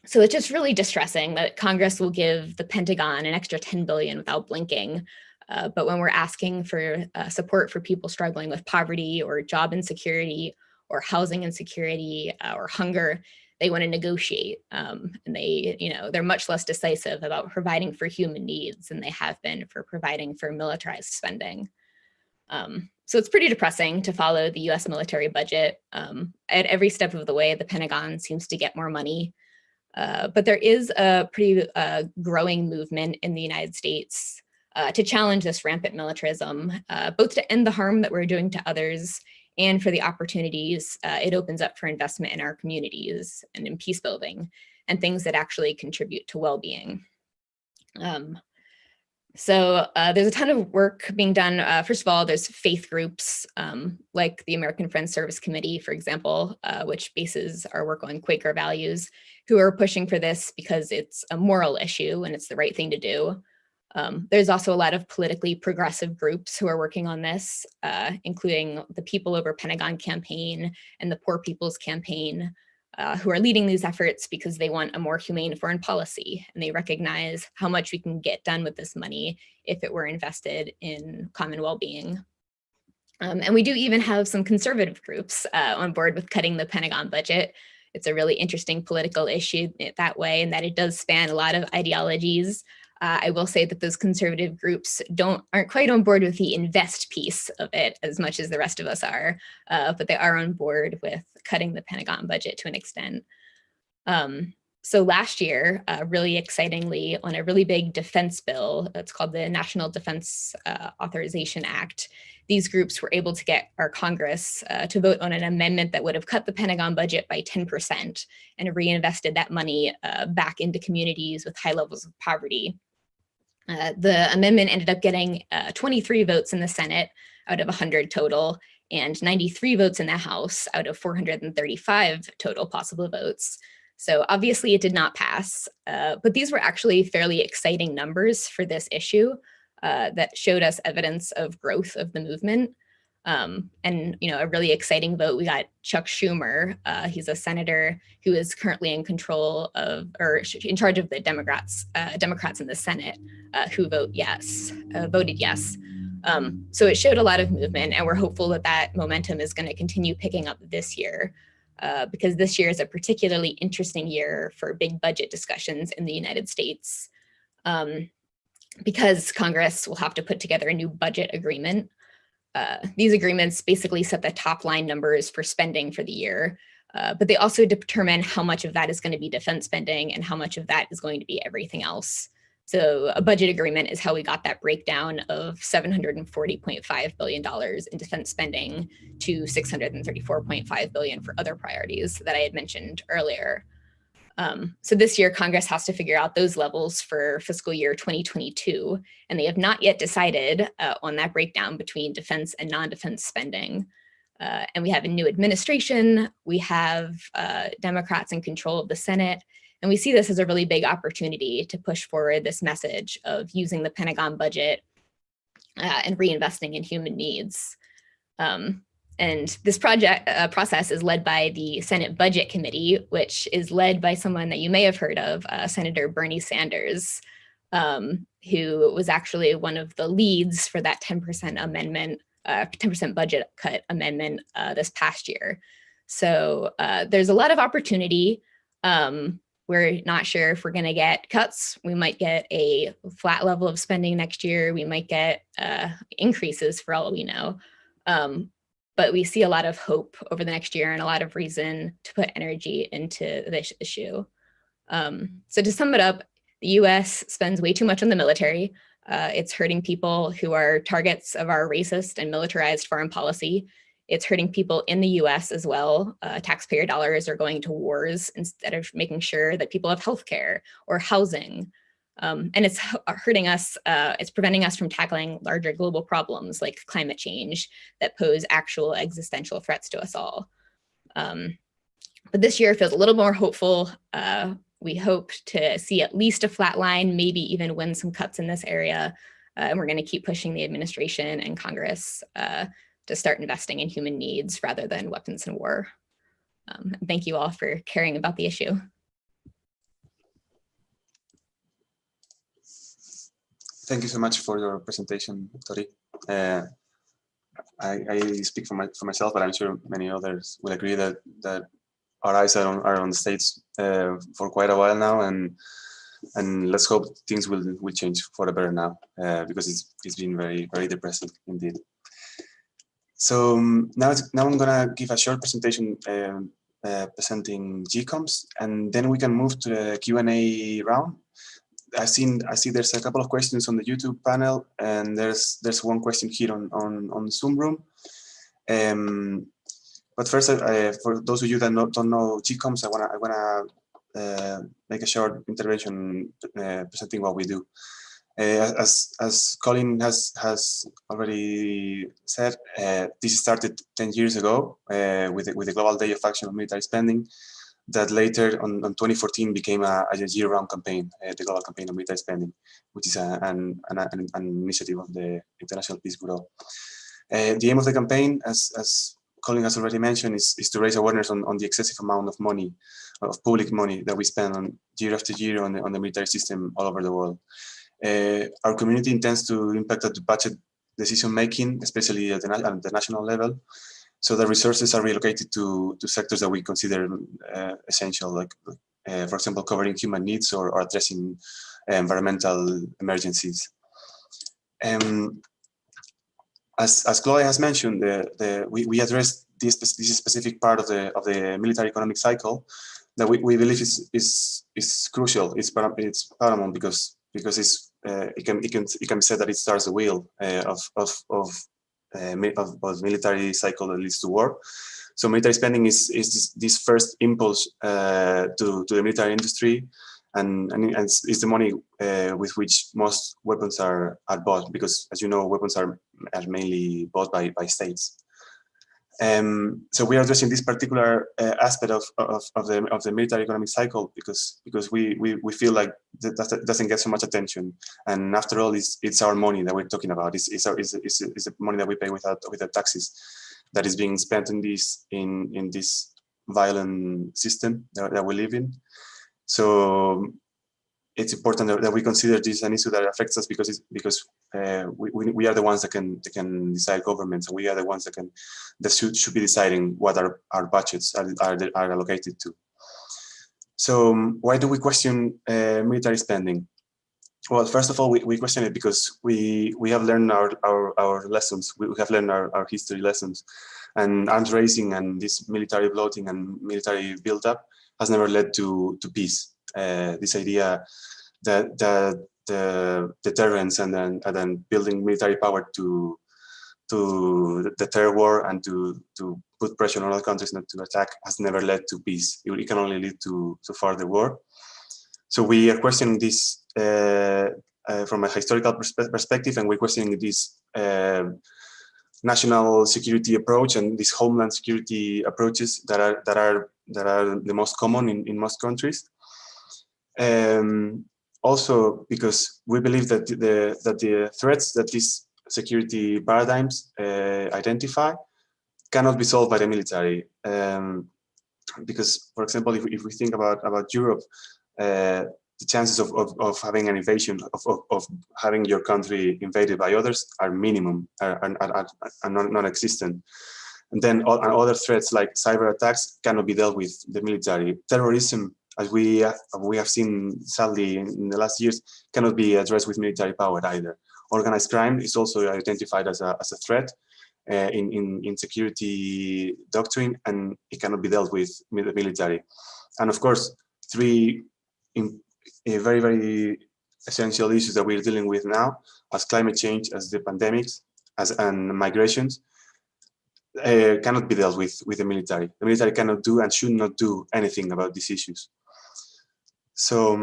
So it's just really distressing that Congress will give the Pentagon an extra $10 billion without blinking. But when we're asking for support for people struggling with poverty or job insecurity or housing insecurity or hunger, they want to negotiate, and they're much less decisive about providing for human needs than they have been for providing for militarized spending. So it's pretty depressing to follow the US military budget. At every step of the way, the Pentagon seems to get more money, but there is a pretty growing movement in the United States to challenge this rampant militarism, both to end the harm that we're doing to others and for the opportunities it opens up for investment in our communities and in peace building and things that actually contribute to well-being. So there's a ton of work being done. First of all, there's faith groups like the American Friends Service Committee, for example, which bases our work on Quaker values, who are pushing for this because it's a moral issue and it's the right thing to do. There's also a lot of politically progressive groups who are working on this, including the People Over Pentagon campaign and the Poor People's Campaign, who are leading these efforts because they want a more humane foreign policy, and they recognize how much we can get done with this money if it were invested in common well-being. And we do even have some conservative groups on board with cutting the Pentagon budget. It's a really interesting political issue that way, and that it does span a lot of ideologies. I will say that those conservative groups aren't quite on board with the invest piece of it as much as the rest of us are, but they are on board with cutting the Pentagon budget to an extent. So last year, really excitingly, on a really big defense bill, it's called the National Defense Authorization Act, these groups were able to get our Congress to vote on an amendment that would have cut the Pentagon budget by 10% and reinvested that money back into communities with high levels of poverty. The amendment ended up getting 23 votes in the Senate out of 100 total, and 93 votes in the House out of 435 total possible votes. So obviously it did not pass, but these were actually fairly exciting numbers for this issue that showed us evidence of growth of the movement. And a really exciting vote, we got Chuck Schumer. He's a senator who is currently in control of, or in charge of the Democrats in the Senate who voted yes. So it showed a lot of movement, and we're hopeful that that momentum is going to continue picking up this year, because this year is a particularly interesting year for big budget discussions in the United States, because Congress will have to put together a new budget agreement. These agreements basically set the top line numbers for spending for the year, but they also determine how much of that is going to be defense spending and how much of that is going to be everything else. So a budget agreement is how we got that breakdown of $740.5 billion in defense spending to $634.5 billion for other priorities that I had mentioned earlier. So this year, Congress has to figure out those levels for fiscal year 2022, and they have not yet decided on that breakdown between defense and non-defense spending. And we have a new administration, we have Democrats in control of the Senate, and we see this as a really big opportunity to push forward this message of using the Pentagon budget and reinvesting in human needs. And this process is led by the Senate Budget Committee, which is led by someone that you may have heard of, Senator Bernie Sanders, who was actually one of the leads for that 10% amendment, 10% budget cut amendment this past year. So there's a lot of opportunity. We're not sure if we're going to get cuts. We might get a flat level of spending next year. We might get increases for all we know. But we see a lot of hope over the next year and a lot of reason to put energy into this issue. So to sum it up, the US spends way too much on the military. It's hurting people who are targets of our racist and militarized foreign policy. It's hurting people in the US as well. Taxpayer dollars are going to wars instead of making sure that people have healthcare or housing. And it's hurting us, it's preventing us from tackling larger global problems like climate change that pose actual existential threats to us all. But this year feels a little more hopeful. We hope to see at least a flat line, maybe even win some cuts in this area. And we're going to keep pushing the administration and Congress to start investing in human needs rather than weapons and war. Thank you all for caring about the issue. Thank you so much for your presentation, Tori. I speak for myself, but I'm sure many others will agree that our eyes are on the States for quite a while now, and let's hope things will change for the better now, because it's been very, very depressing indeed. So now I'm gonna give a short presentation presenting GCOMS, and then we can move to the Q&A round. I see there's a couple of questions on the YouTube panel, and there's one question here on Zoom room. But first, for those of you that don't know GCOMS, I wanna make a short intervention presenting what we do. As Colin has already said, this started 10 years ago with the Global Day of Action on Military Spending, that later on 2014 became a year-round campaign, the Global Campaign on Military Spending, which is an initiative of the International Peace Bureau. The aim of the campaign, as Colin has already mentioned, is to raise awareness on the excessive amount of money, of public money that we spend on year after year on the military system all over the world. Our community intends to impact at the budget decision-making, especially at the national level, so the resources are relocated to sectors that we consider essential, like, for example, covering human needs or addressing environmental emergencies. As Chloe has mentioned, we addressed this specific part of the military economic cycle that we believe is crucial. It's paramount because it can be said that it starts the wheel of military cycle that leads to war. So military spending is this first impulse to the military industry, and it's the money with which most weapons are bought, because, as you know, weapons are mainly bought by states. So we are addressing this particular aspect of the military economic cycle because we feel like that doesn't get so much attention, and after all, it's our money that we're talking about. It's the money that we pay with our taxes that is being spent in this violent system that we live in. So it's important that we consider this an issue that affects us because we are the ones that can decide governments, and we are the ones that should be deciding what our budgets are allocated to. So why do we question military spending? Well, first of all, we question it because we have learned our lessons. We have learned our history lessons, and arms raising and this military bloating and military buildup has never led to peace. This idea that the deterrence and then building military power to deter war and to put pressure on other countries not to attack has never led to peace. It can only lead to further war. So we are questioning this from a historical perspective, and we're questioning this national security approach and these homeland security approaches that are the most common in most countries. Also, because we believe that the threats that these security paradigms identify cannot be solved by the military. Because, for example, if we think about Europe, the chances of having an invasion, of having your country invaded by others are minimum, are non-existent. And then other threats like cyber attacks cannot be dealt with the military. Terrorism, as we have seen sadly in the last years, cannot be addressed with military power either. Organized crime is also identified as a threat in security doctrine, and it cannot be dealt with the military. And of course, three very, very essential issues that we're dealing with now, as climate change, as the pandemics, and migrations, cannot be dealt with the military. The military cannot do and should not do anything about these issues. So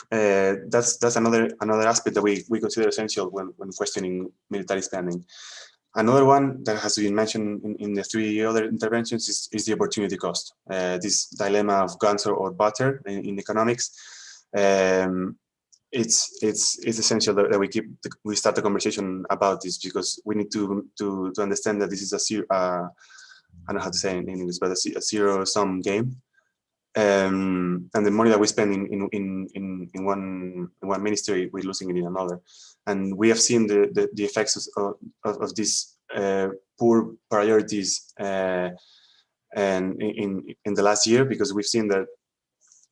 that's another aspect that we consider essential when questioning military spending. Another one that has been mentioned in the three other interventions is the opportunity cost. This dilemma of guns or butter in economics. It's essential that we start the conversation about this, because we need to understand that this is I don't know how to say it in English, but a zero-sum game. And the money that we spend in one ministry, we're losing it in another. And we have seen the effects of these poor priorities and in the last year, because we've seen that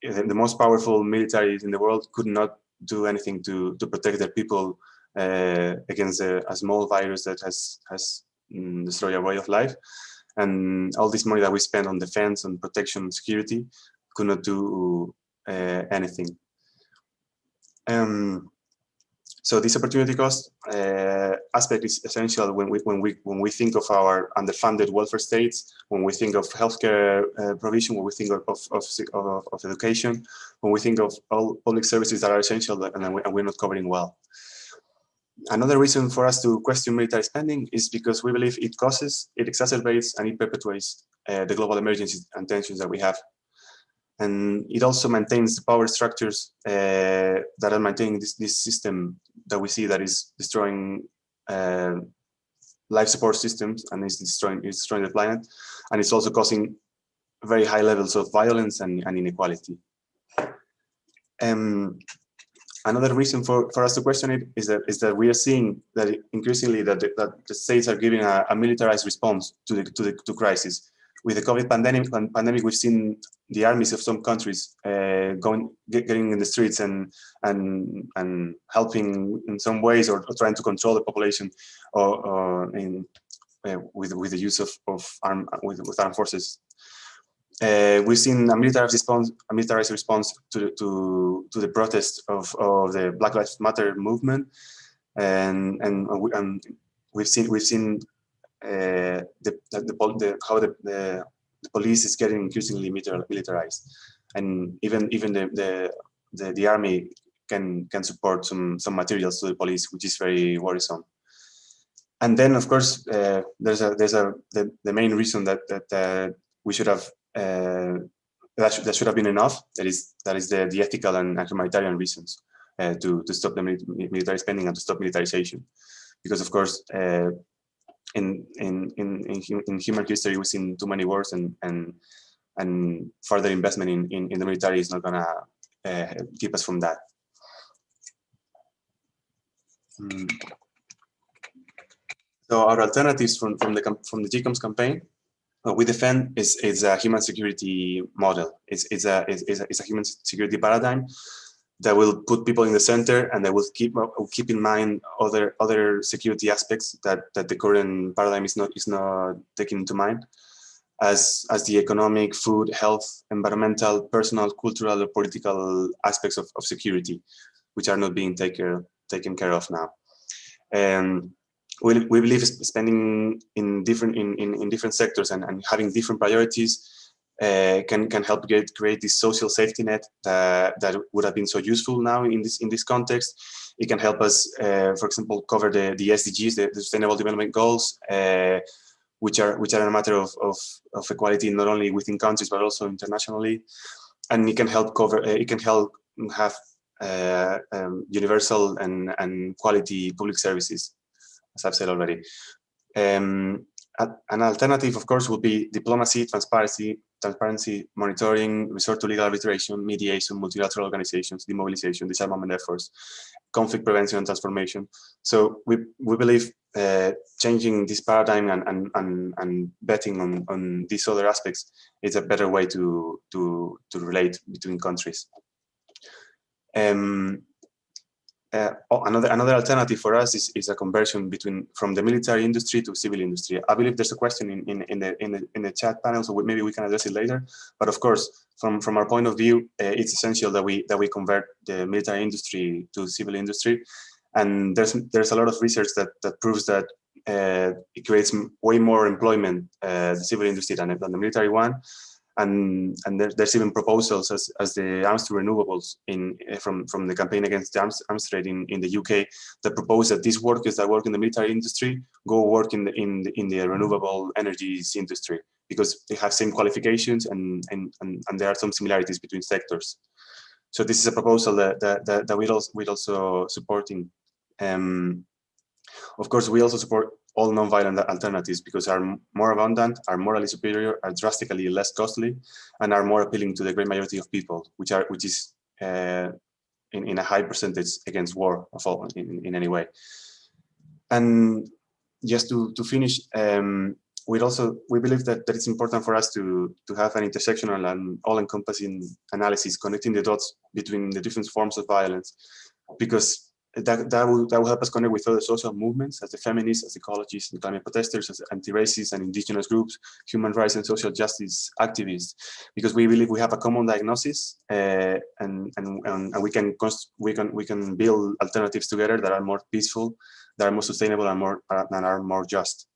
the most powerful militaries in the world could not do anything to protect their people against a small virus that has destroyed our way of life. And all this money that we spend on defense, on protection, and security could not do anything. So this opportunity cost aspect is essential when we think of our underfunded welfare states, when we think of healthcare provision, when we think of education, when we think of all public services that are essential and we're not covering well. Another reason for us to question military spending is because we believe it causes, it exacerbates, and it perpetuates the global emergencies and tensions that we have. And it also maintains the power structures that are maintaining this system that we see that is destroying life support systems and is destroying the planet. And it's also causing very high levels of violence and inequality. Another reason for us to question it is that we are seeing that increasingly that the states are giving a militarized response to crisis. With the COVID pandemic, we've seen the armies of some countries getting in the streets and helping in some ways, or trying to control the population, with the use of armed forces. We've seen a militarized response to the protest of the Black Lives Matter movement, and we've seen how the police is getting increasingly militarized, and even the army can support some materials to the police, which is very worrisome. And then, of course, there's the main reason that we should have that should have been enough. That is the ethical and humanitarian reasons to stop the military spending and to stop militarization, because of course. In human history, we've seen too many wars, and further investment in the military is not gonna keep us from that. So our alternatives from the GCOMS campaign, we defend is a human security model. It's a human security paradigm that will put people in the center, and that will keep in mind other security aspects that the current paradigm is not taking into mind, as the economic, food, health, environmental, personal, cultural, or political aspects of security, which are not being taken care of now. We believe spending in different sectors and having different priorities can help create this social safety net that would have been so useful now in this context. It can help us, for example, cover the SDGs, the Sustainable Development Goals, which are a matter of equality not only within countries but also internationally, and it can help cover. It can help have universal and quality public services, as I've said already. An alternative, of course, would be diplomacy, transparency, monitoring, resort to legal arbitration, mediation, multilateral organizations, demobilization, disarmament efforts, conflict prevention and transformation. So we believe changing this paradigm and betting on these other aspects is a better way to relate between countries. Another alternative for us is a conversion from the military industry to civil industry. I believe there's a question in the chat panel, so maybe we can address it later. But of course, from our point of view, it's essential that we convert the military industry to civil industry. And there's a lot of research that proves that it creates way more employment, the civil industry, than the military one. And there's even proposals as the arms to renewables from the campaign against the arms trade in the UK that propose that these workers that work in the military industry go work in the renewable energies industry, because they have same qualifications and there are some similarities between sectors. So this is a proposal that we're also supporting. Of course, we also support all non-violent alternatives because are more abundant, are morally superior, are drastically less costly, and are more appealing to the great majority of people, which is in a high percentage against war of all in any way. And just to finish, we believe that it's important for us to have an intersectional and all-encompassing analysis connecting the dots between the different forms of violence, because that will help us connect with other social movements, as the feminists, as ecologists, and climate protesters, as anti-racist and indigenous groups, human rights and social justice activists, because we believe we have a common diagnosis, and we can build alternatives together that are more peaceful, that are more sustainable, and are more just.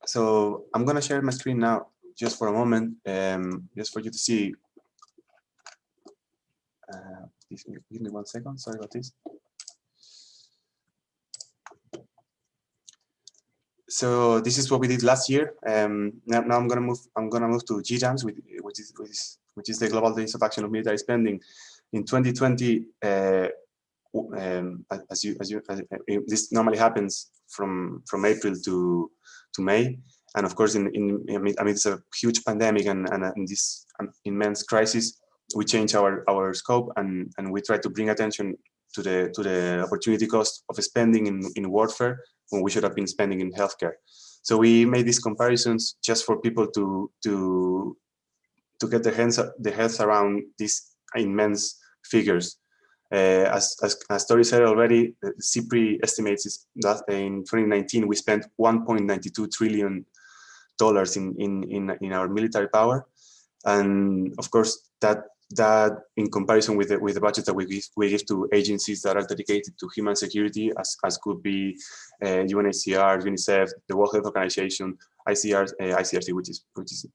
So I'm gonna share my screen now, just for a moment, just for you to see. Please give me 1 second. Sorry about this. So this is what we did last year. Now I'm gonna move to GCOMS, which is the Global Days of Action of Military Spending. In 2020, this normally happens from April to May, and of course, amidst a huge pandemic and this immense crisis, we change our scope and we try to bring attention to the opportunity cost of spending in warfare when we should have been spending in healthcare. So we made these comparisons just for people to get their heads around these immense figures. As Tori said already, CIPRI estimates that in 2019 we spent $1.92 trillion in our military power, and of course that in comparison with the budget that we give to agencies that are dedicated to human security, as could be UNHCR, UNICEF, the World Health Organization, ICRC, which is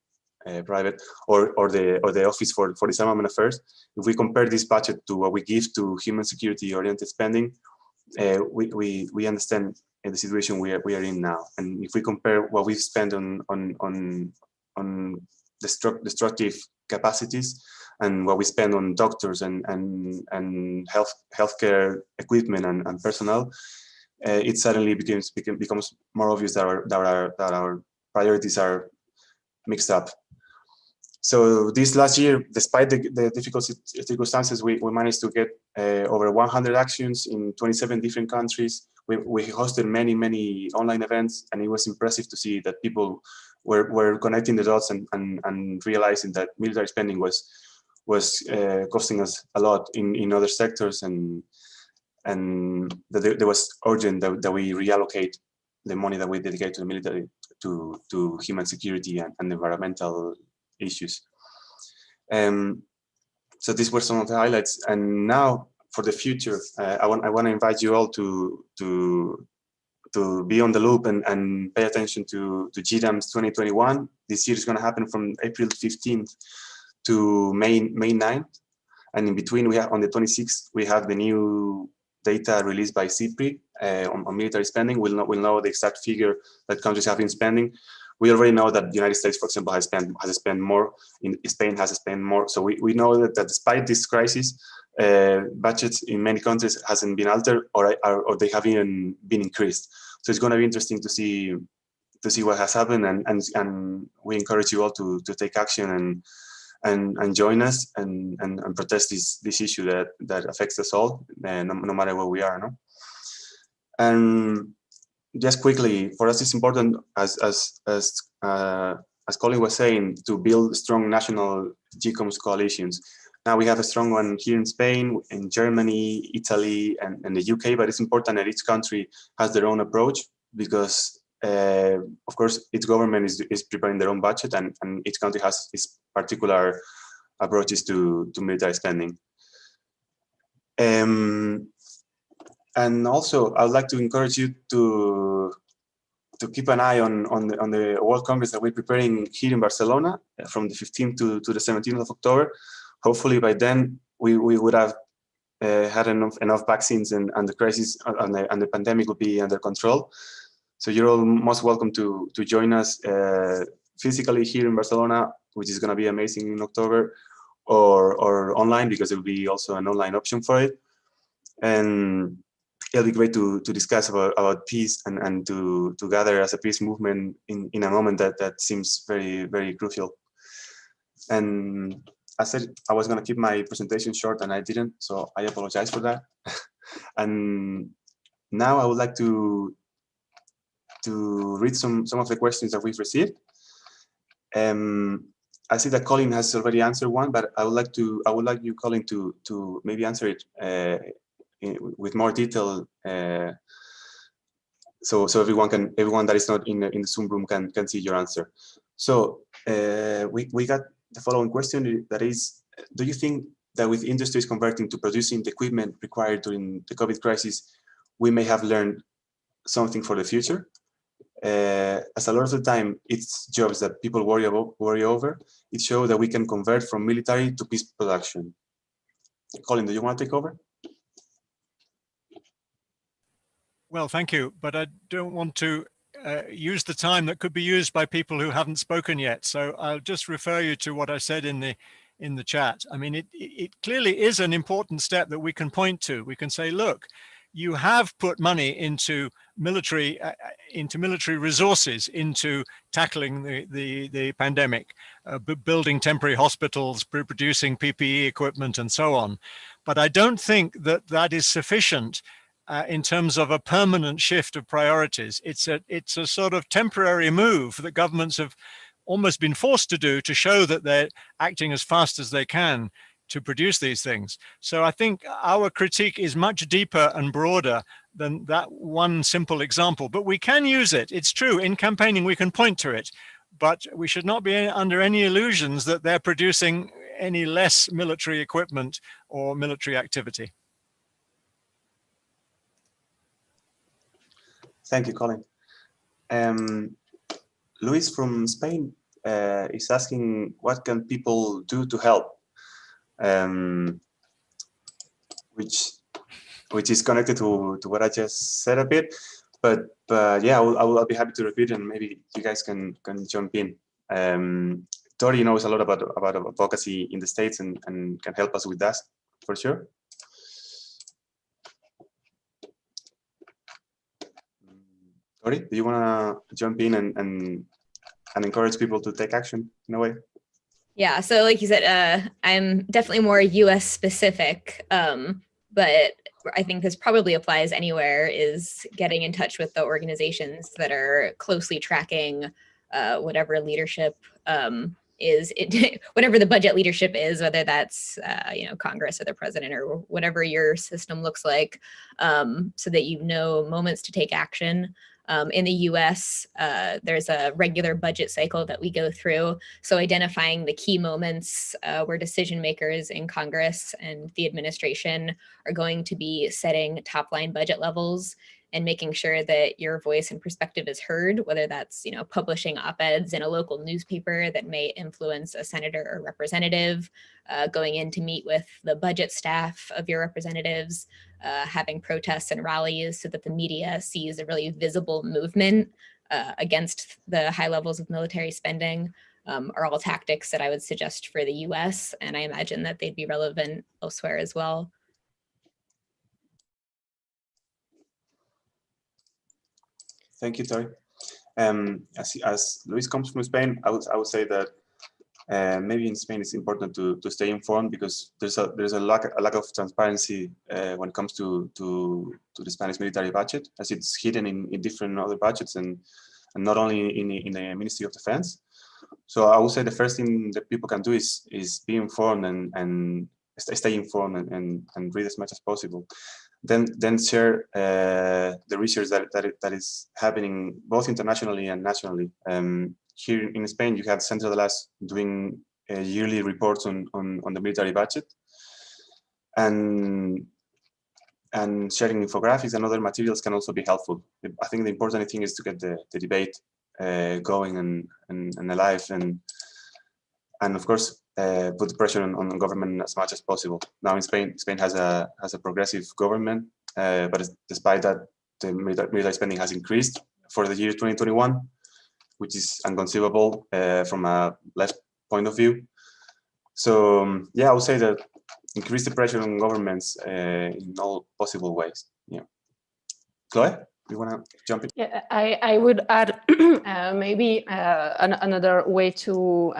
private, or the Office for Disarmament Affairs. If we compare this budget to what we give to human security oriented spending, we understand the situation we are in now. And if we compare what we've spent on destructive capacities and what we spend on doctors and healthcare equipment and personnel, it suddenly becomes more obvious that our priorities are mixed up. So this last year, despite the difficult circumstances, we managed to get over 100 actions in 27 different countries. We hosted many online events, and it was impressive to see that people were connecting the dots and realizing that military spending was costing us a lot in other sectors, and that there was urgent that we reallocate the money that we dedicate to the military to human security and environmental issues. So these were some of the highlights, and now for the future, I want to invite you all to be on the loop and pay attention to GCOMS 2021. This year is going to happen from April 15th to May 9th, and in between we have on the 26th we have the new data released by CIPRI on military spending. We'll know the exact figure that countries have been spending. We already know that the United States, for example, has spent more. Spain has spent more. So we know that despite this crisis, budgets in many countries hasn't been altered, or they have even been increased. So it's going to be interesting to see what has happened, and we encourage you all to take action and join us and protest this issue that affects us all, no matter where we are. No? And just quickly, for us, it's important, as Colin was saying, to build strong national GCOMS coalitions. Now we have a strong one here in Spain, in Germany, Italy, and the UK, but it's important that each country has their own approach, because of course each government is preparing their own budget, and each country has its particular approaches to military spending. And also, I would like to encourage you to keep an eye on the World Congress that we're preparing here in Barcelona from the 15th to the 17th of October. Hopefully by then we would have had enough vaccines and the crisis and the pandemic will be under control. So you're all most welcome to join us physically here in Barcelona, which is going to be amazing in October, or online, because there will be also an online option for it. And it'll be great to discuss about peace and to gather as a peace movement in a moment that seems very, very crucial. And I said I was going to keep my presentation short, and I didn't, so I apologize for that. And now I would like to read some of the questions that we've received. I see that Colin has already answered one, but I would like you, Colin, to maybe answer it with more detail, so everyone that is not in the Zoom room can see your answer. So we got the following question, that is, do you think that with industries converting to producing the equipment required during the COVID crisis, we may have learned something for the future? As a lot of the time it's jobs that people worry over, it shows that we can convert from military to peace production. Colin, do you want to take over? Well, thank you, but I don't want to use the time that could be used by people who haven't spoken yet. So I'll just refer you to what I said in the chat. I mean, it clearly is an important step that we can point to. We can say, look, you have put money into military resources into tackling the pandemic, building temporary hospitals, producing PPE equipment, and so on. But I don't think that that is sufficient in terms of a permanent shift of priorities. It's a sort of temporary move that governments have almost been forced to do to show that they're acting as fast as they can to produce these things. So I think our critique is much deeper and broader than that one simple example, but we can use it. It's true, in campaigning we can point to it, but we should not be under any illusions that they're producing any less military equipment or military activity. Thank you, Colin. Luis from Spain is asking, what can people do to help? Which is connected to what I just said a bit, but yeah, I'll be happy to repeat, and maybe you guys can jump in. Tori knows a lot about advocacy in the States and can help us with that for sure. Tori, do you want to jump in and encourage people to take action in a way? Yeah, so like you said, I'm definitely more US specific, but I think this probably applies anywhere, is getting in touch with the organizations that are closely tracking whatever leadership whatever the budget leadership is, whether that's Congress or the president or whatever your system looks like, so that you know moments to take action. In the US, there's a regular budget cycle that we go through. So identifying the key moments where decision makers in Congress and the administration are going to be setting top line budget levels and making sure that your voice and perspective is heard, whether that's publishing op-eds in a local newspaper that may influence a senator or representative, going in to meet with the budget staff of your representatives, having protests and rallies so that the media sees a really visible movement against the high levels of military spending, are all tactics that I would suggest for the US, and I imagine that they'd be relevant elsewhere as well. Thank you, Tori. As Luis comes from Spain, I would say that maybe in Spain it's important to stay informed, because there's a lack of transparency when it comes to the Spanish military budget, as it's hidden in different other budgets and not only in the Ministry of Defense. So I would say the first thing that people can do is be informed and stay informed and read as much as possible. Then share the research that is happening both internationally and nationally. Here in Spain, you have Centro de las doing yearly reports on the military budget, and sharing infographics and other materials can also be helpful. I think the important thing is to get the debate going and alive, and of course put the pressure on government as much as possible. Now in Spain has a progressive government, but despite that, the military spending has increased for the year 2021, which is inconceivable from a left point of view. So yeah, I would say that increase the pressure on governments in all possible ways. Yeah, Chloe, you want to jump in? Yeah, I would add maybe another way to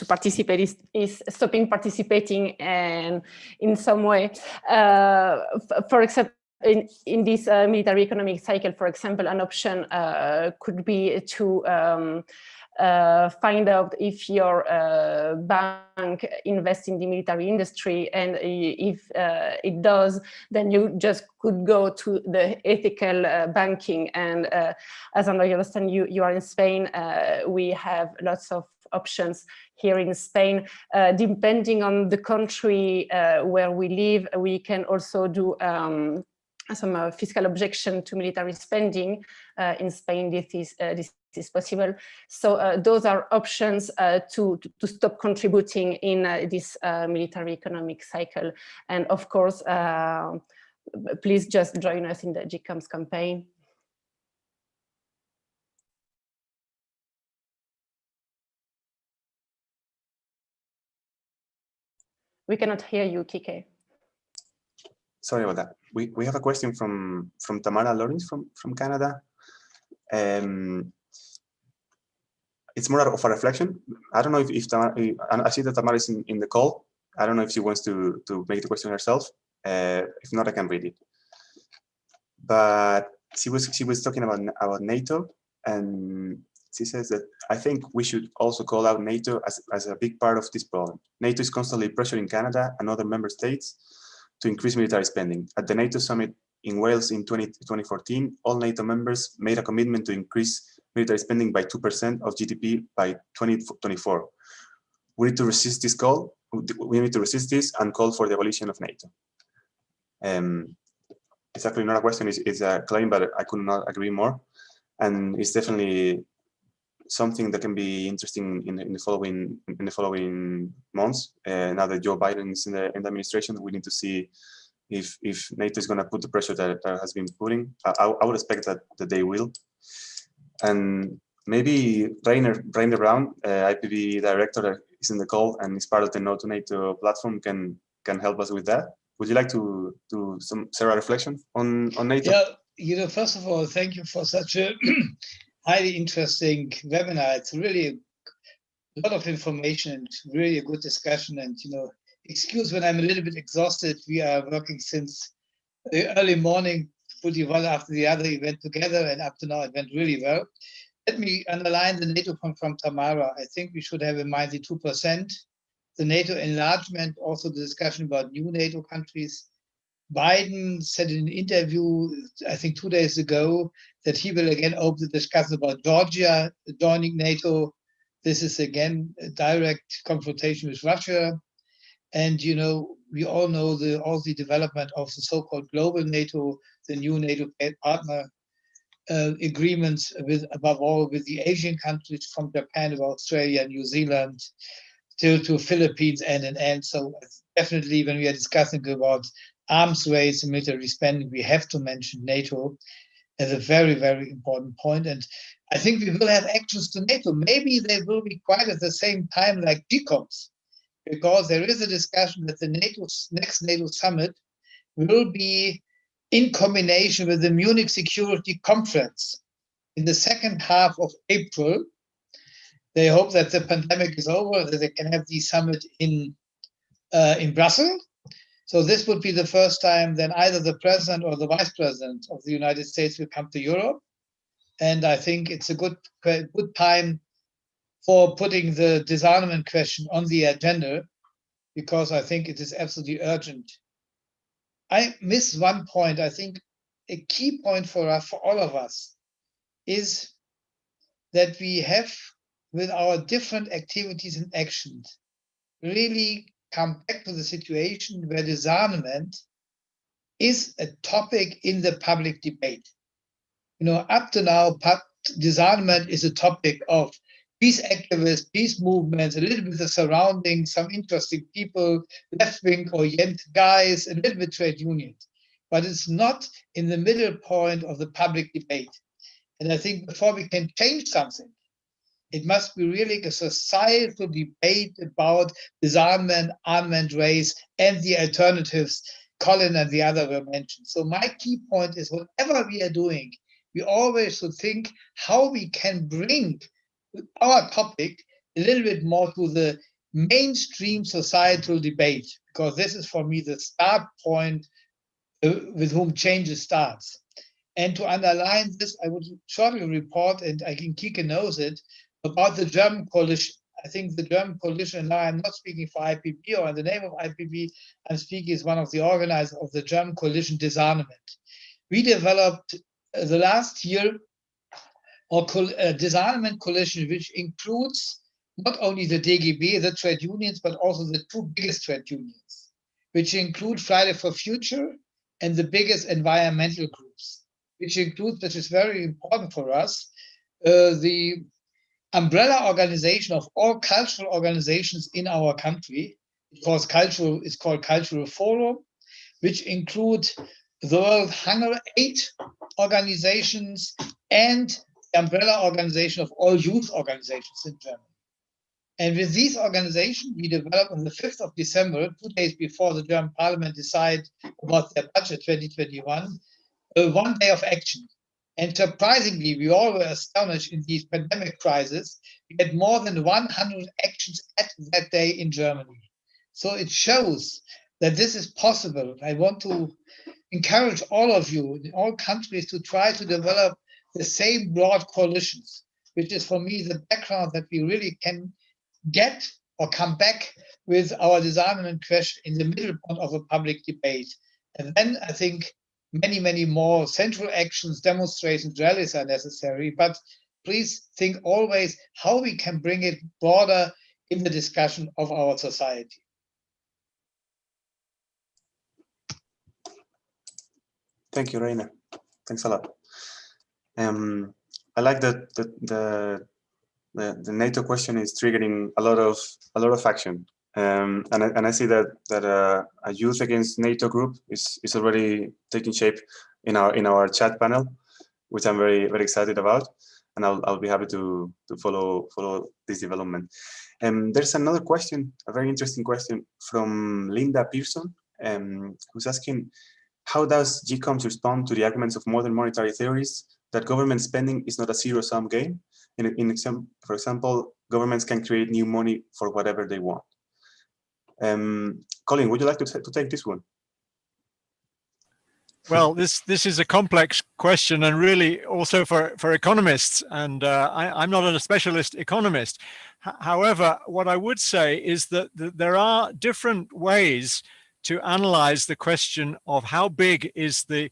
participate is stopping participating and in some way, for example, in this military economic cycle, for example, an option could be to find out if your bank invests in the military industry, and if it does, then you just could go to the ethical banking. And as I understand, you are in Spain, we have lots of options here in Spain. Depending on the country where we live, we can also do some fiscal objection to military spending. In Spain, this is possible. So those are options to stop contributing in this military economic cycle. And of course, please just join us in the GCOMS campaign. We cannot hear you, Kike. Sorry about that. We have a question from Tamara Lawrence from Canada. It's more of a reflection. I don't know if Tamara, I see that Tamara is in the call. I don't know if she wants to make the question herself. If not, I can read it. But she was talking about NATO, and she says that I think we should also call out NATO as a big part of this problem. NATO is constantly pressuring Canada and other member states to increase military spending. At the Nato Summit in Wales in 2014, all NATO members made a commitment to increase military spending by 2% of GDP by 2024. We need to resist this call. We need to resist this and call for the abolition of NATO. It's actually not a question, it's a claim, but I could not agree more. And it's definitely something that can be interesting in the following months. Now that Joe Biden is in the administration, we need to see if NATO is going to put the pressure that has been putting. I would expect that they will. And maybe Rainer Brown, IPB director, that is in the call and is part of the No to NATO platform, can help us with that. Would you like to do some reflection on NATO? Yeah, first of all, thank you for such a highly interesting webinar. It's really a lot of information and really a good discussion. And excuse when I'm a little bit exhausted. We are working since the early morning, putting one after the other event together, and up to now it went really well. Let me underline the NATO point from Tamara. I think we should have in mind the 2%, the NATO enlargement, also the discussion about new NATO countries. Biden said in an interview, I think 2 days ago, that he will again open the discussion about Georgia joining NATO. This is again a direct confrontation with Russia. And we all know all the development of the so-called global NATO, the new NATO partner agreements with, above all, with the Asian countries, from Japan to Australia, New Zealand, to Philippines, and. So definitely when we are discussing about arms race and military spending, we have to mention NATO as a very, very important point. And I think we will have actions to NATO. Maybe they will be quite at the same time like GCOMS, because there is a discussion that the next NATO summit will be in combination with the Munich Security Conference in the second half of April. They hope that the pandemic is over, that they can have the summit in Brussels. So this would be the first time then either the president or the vice president of the United States will come to Europe. And I think it's a good time for putting the disarmament question on the agenda, because I think it is absolutely urgent. I miss one point. I think a key point for all of us is that we have, with our different activities and actions, really come back to the situation where disarmament is a topic in the public debate. Up to now, disarmament is a topic of peace activists, peace movements, a little bit of the surroundings, some interesting people, left-wing oriented guys, a little bit trade unions. But it's not in the middle point of the public debate. And I think before we can change something, it must be really a societal debate about disarmament, armament race, and the alternatives Colin and the other were mentioned. So my key point is, whatever we are doing, we always should think how we can bring our topic a little bit more to the mainstream societal debate, because this is for me the start point with whom changes starts. And to underline this, I would shortly report, and I think Kike knows it, about the German coalition. I think the German coalition, and now I'm not speaking for IPB or in the name of IPB, I'm speaking as one of the organizers of the German coalition Disarmament. We developed the last year a disarmament coalition, which includes not only the DGB, the trade unions, but also the two biggest trade unions, which include Friday for Future and the biggest environmental groups, which includes, which is very important for us, the umbrella organization of all cultural organizations in our country. It's called Cultural Forum, which include the World Hunger Aid organizations and the umbrella organization of all youth organizations in Germany. And with these organizations, we developed on the 5th of December, 2 days before the German parliament decided about their budget 2021, 1 day of action. And surprisingly, we all were astonished in these pandemic crisis. We had more than 100 actions at that day in Germany. So it shows that this is possible. I want to encourage all of you in all countries to try to develop the same broad coalitions, which is for me the background that we really can get or come back with our disarmament question in the middle point of a public debate. And then I think many, many more central actions, demonstrations, rallies are necessary. But please think always how we can bring it broader in the discussion of our society. Thank you, Rainer. Thanks a lot. I like that the NATO question is triggering a lot of action, and I see that a Youth Against NATO group is already taking shape in our chat panel, which I'm very excited about, and I'll be happy to follow this development. There's another question, a very interesting question from Linda Pearson, who's asking, how does GCOMS respond to the arguments of modern monetary theories that government spending is not a zero-sum game? For example, governments can create new money for whatever they want. Colin, would you like to take this one? Well, this is a complex question, and really also for economists, and I'm not a specialist economist. However, what I would say is that there are different ways to analyze the question of how big is the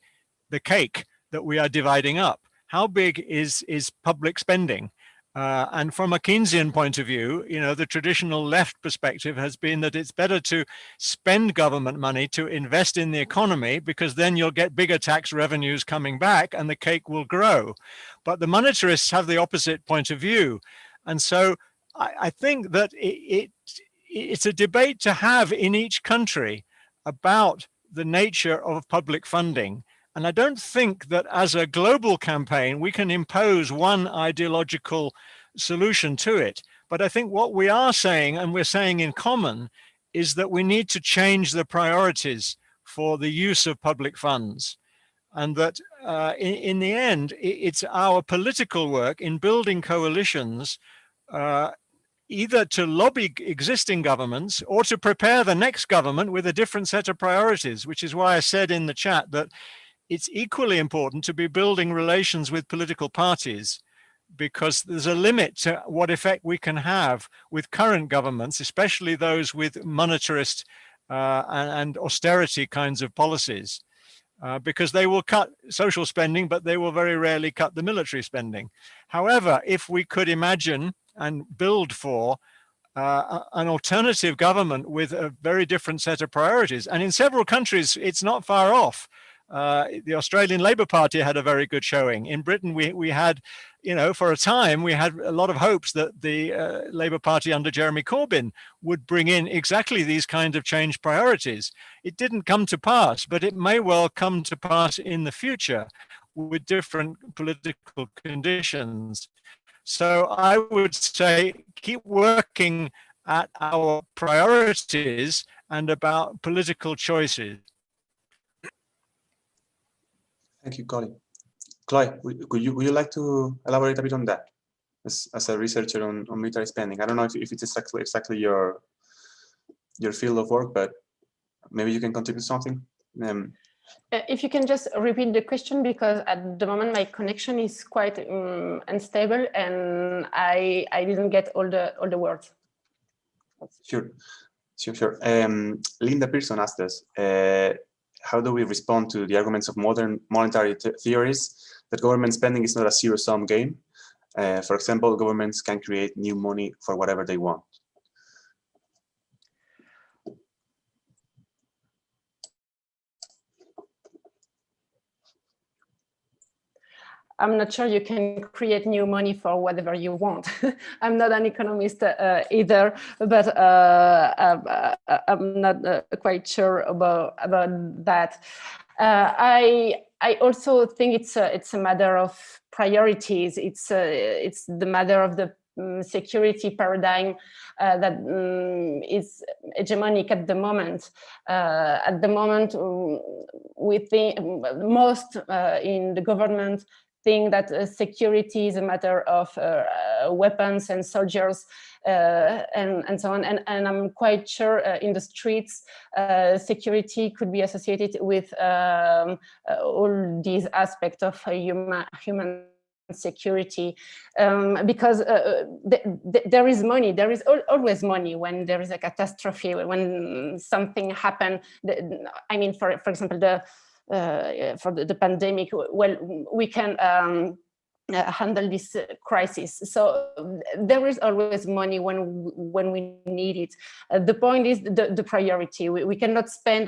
cake that we are dividing up. How big is public spending? And from a Keynesian point of view, the traditional left perspective has been that it's better to spend government money to invest in the economy, because then you'll get bigger tax revenues coming back and the cake will grow. But the monetarists have the opposite point of view. And so I think that it's a debate to have in each country about the nature of public funding. And I don't think that as a global campaign, we can impose one ideological solution to it. But I think what we are saying, and we're saying in common, is that we need to change the priorities for the use of public funds. And that in the end, it's our political work in building coalitions either to lobby existing governments or to prepare the next government with a different set of priorities, which is why I said in the chat that it's equally important to be building relations with political parties, because there's a limit to what effect we can have with current governments, especially those with monetarist and austerity kinds of policies, because they will cut social spending, but they will very rarely cut the military spending. However, if we could imagine and build for an alternative government with a very different set of priorities, and in several countries, it's not far off. The Australian Labour Party had a very good showing. In Britain, we had, for a time, we had a lot of hopes that the Labour Party under Jeremy Corbyn would bring in exactly these kind of change priorities. It didn't come to pass, but it may well come to pass in the future with different political conditions. So I would say keep working at our priorities and about political choices. Thank you, Colin. Chloe, would you like to elaborate a bit on that as a researcher on military spending? I don't know if it's exactly your field of work, but maybe you can contribute something. If you can just repeat the question, because at the moment my connection is quite unstable and I didn't get all the words. Sure. Linda Pearson asked us, how do we respond to the arguments of modern monetary theories that government spending is not a zero-sum game? For example, governments can create new money for whatever they want. I'm not sure you can create new money for whatever you want. I'm not an economist either, but I'm not quite sure about that. I also think it's a matter of priorities. It's the matter of the security paradigm that is hegemonic at the moment. At the moment, we think most in the government think that security is a matter of weapons and soldiers and so on. And I'm quite sure in the streets, security could be associated with all these aspects of human security, because there is money. There is always money when there is a catastrophe, when something happens. I mean, for example, for the pandemic, well, we can handle this crisis. So there is always money when we need it. The point is the priority. We cannot spend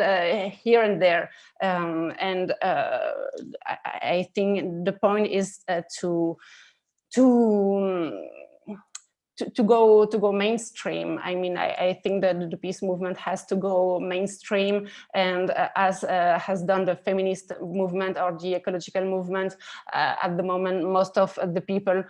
here and there. And I think the point is to go mainstream. I mean, I think that the peace movement has to go mainstream, and as has done the feminist movement or the ecological movement. At the moment, most of the people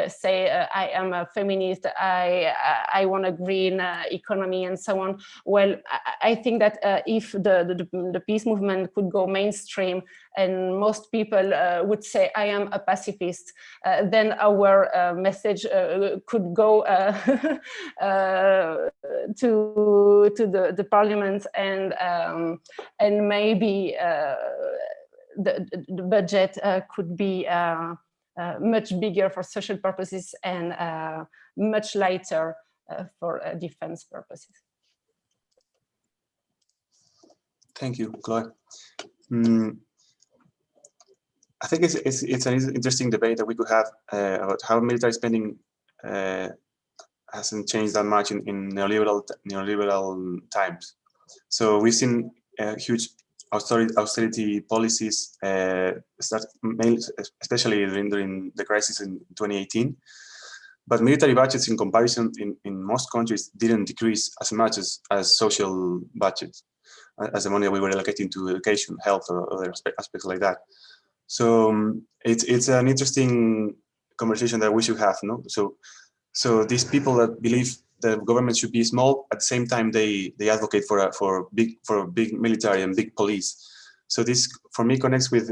say, I am a feminist, I want a green economy and so on. Well, I think that if the peace movement could go mainstream and most people would say, I am a pacifist, then our message could go to the parliament, and maybe the budget could be much bigger for social purposes and much lighter for defense purposes. Thank you, Chloe. I think it's an interesting debate that we could have about how military spending hasn't changed that much in neoliberal times. So we've seen huge austerity policies start, especially during the crisis in 2018. But military budgets, in comparison, in most countries, didn't decrease as much as social budgets, as the money that we were allocating to education, health, or other aspects like that. So it's an interesting conversation that we should have, no? So these people that believe the government should be small, at the same time they advocate for big military and big police. So this, for me, connects with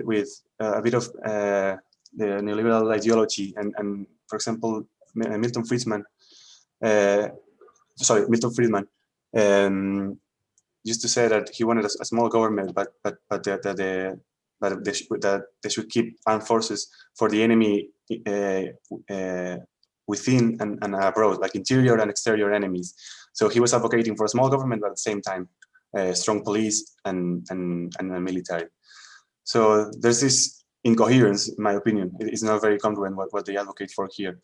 a bit of the neoliberal ideology, and for example, Milton Friedman used to say that he wanted a small government, but that they should keep armed forces for the enemy within and abroad, like interior and exterior enemies. So he was advocating for a small government, but at the same time, strong police and military. So there's this incoherence, in my opinion. It's not very congruent what they advocate for here.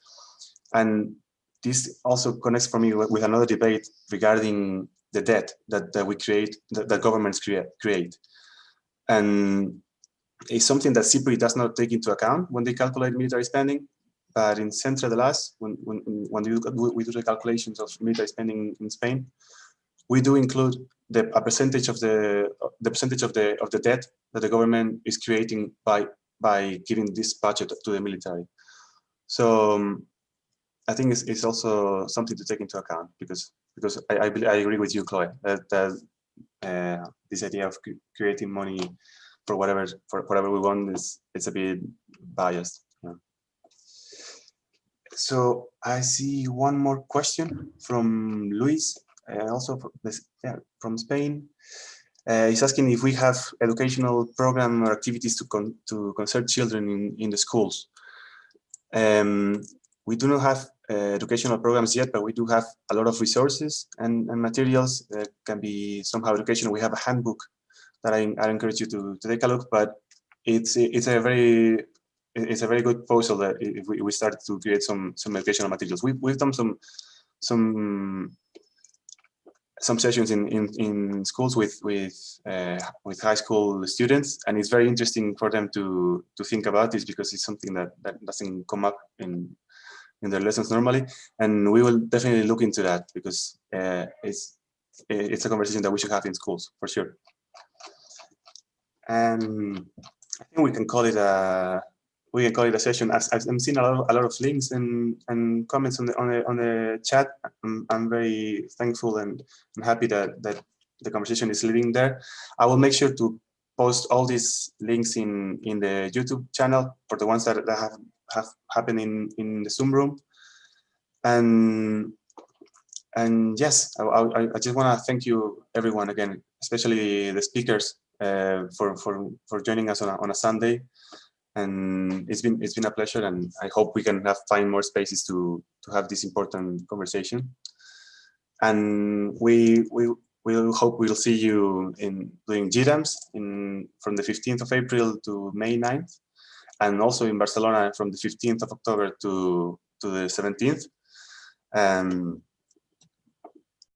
And this also connects for me with another debate regarding the debt that we create, that governments create. And it's something that CIPRI does not take into account when they calculate military spending. But in Centre de las, when we do the calculations of military spending in Spain, we do include a percentage of the debt that the government is creating by giving this budget to the military. So I think it's also something to take into account, because I agree with you, Chloe, that this idea of creating money for whatever we want it's a bit biased. Yeah. So I see one more question from Luis, also from Spain. He's asking if we have educational program or activities to concern children in the schools. We do not have educational programs yet, but we do have a lot of resources and materials that can be somehow educational. We have a handbook that I encourage you to take a look, but it's a very good proposal that if we started to create some educational materials. We've done some sessions in schools with high school students, and it's very interesting for them to think about this, because it's something that doesn't come up in their lessons normally, and we will definitely look into that, because it's a conversation that we should have in schools for sure. And I think we can call it a session. I'm seeing a lot of links and comments on the chat. I'm very thankful and happy that the conversation is living there. I will make sure to post all these links in the YouTube channel for the ones that have happened in the Zoom room. And yes, I just want to thank you everyone again, especially the speakers, for joining us on a Sunday. And it's been a pleasure, and I hope we can find more spaces to have this important conversation. And we hope we'll see you doing GCOMS from the 15th of April to May 9th, and also in Barcelona from the 15th of October to the 17th.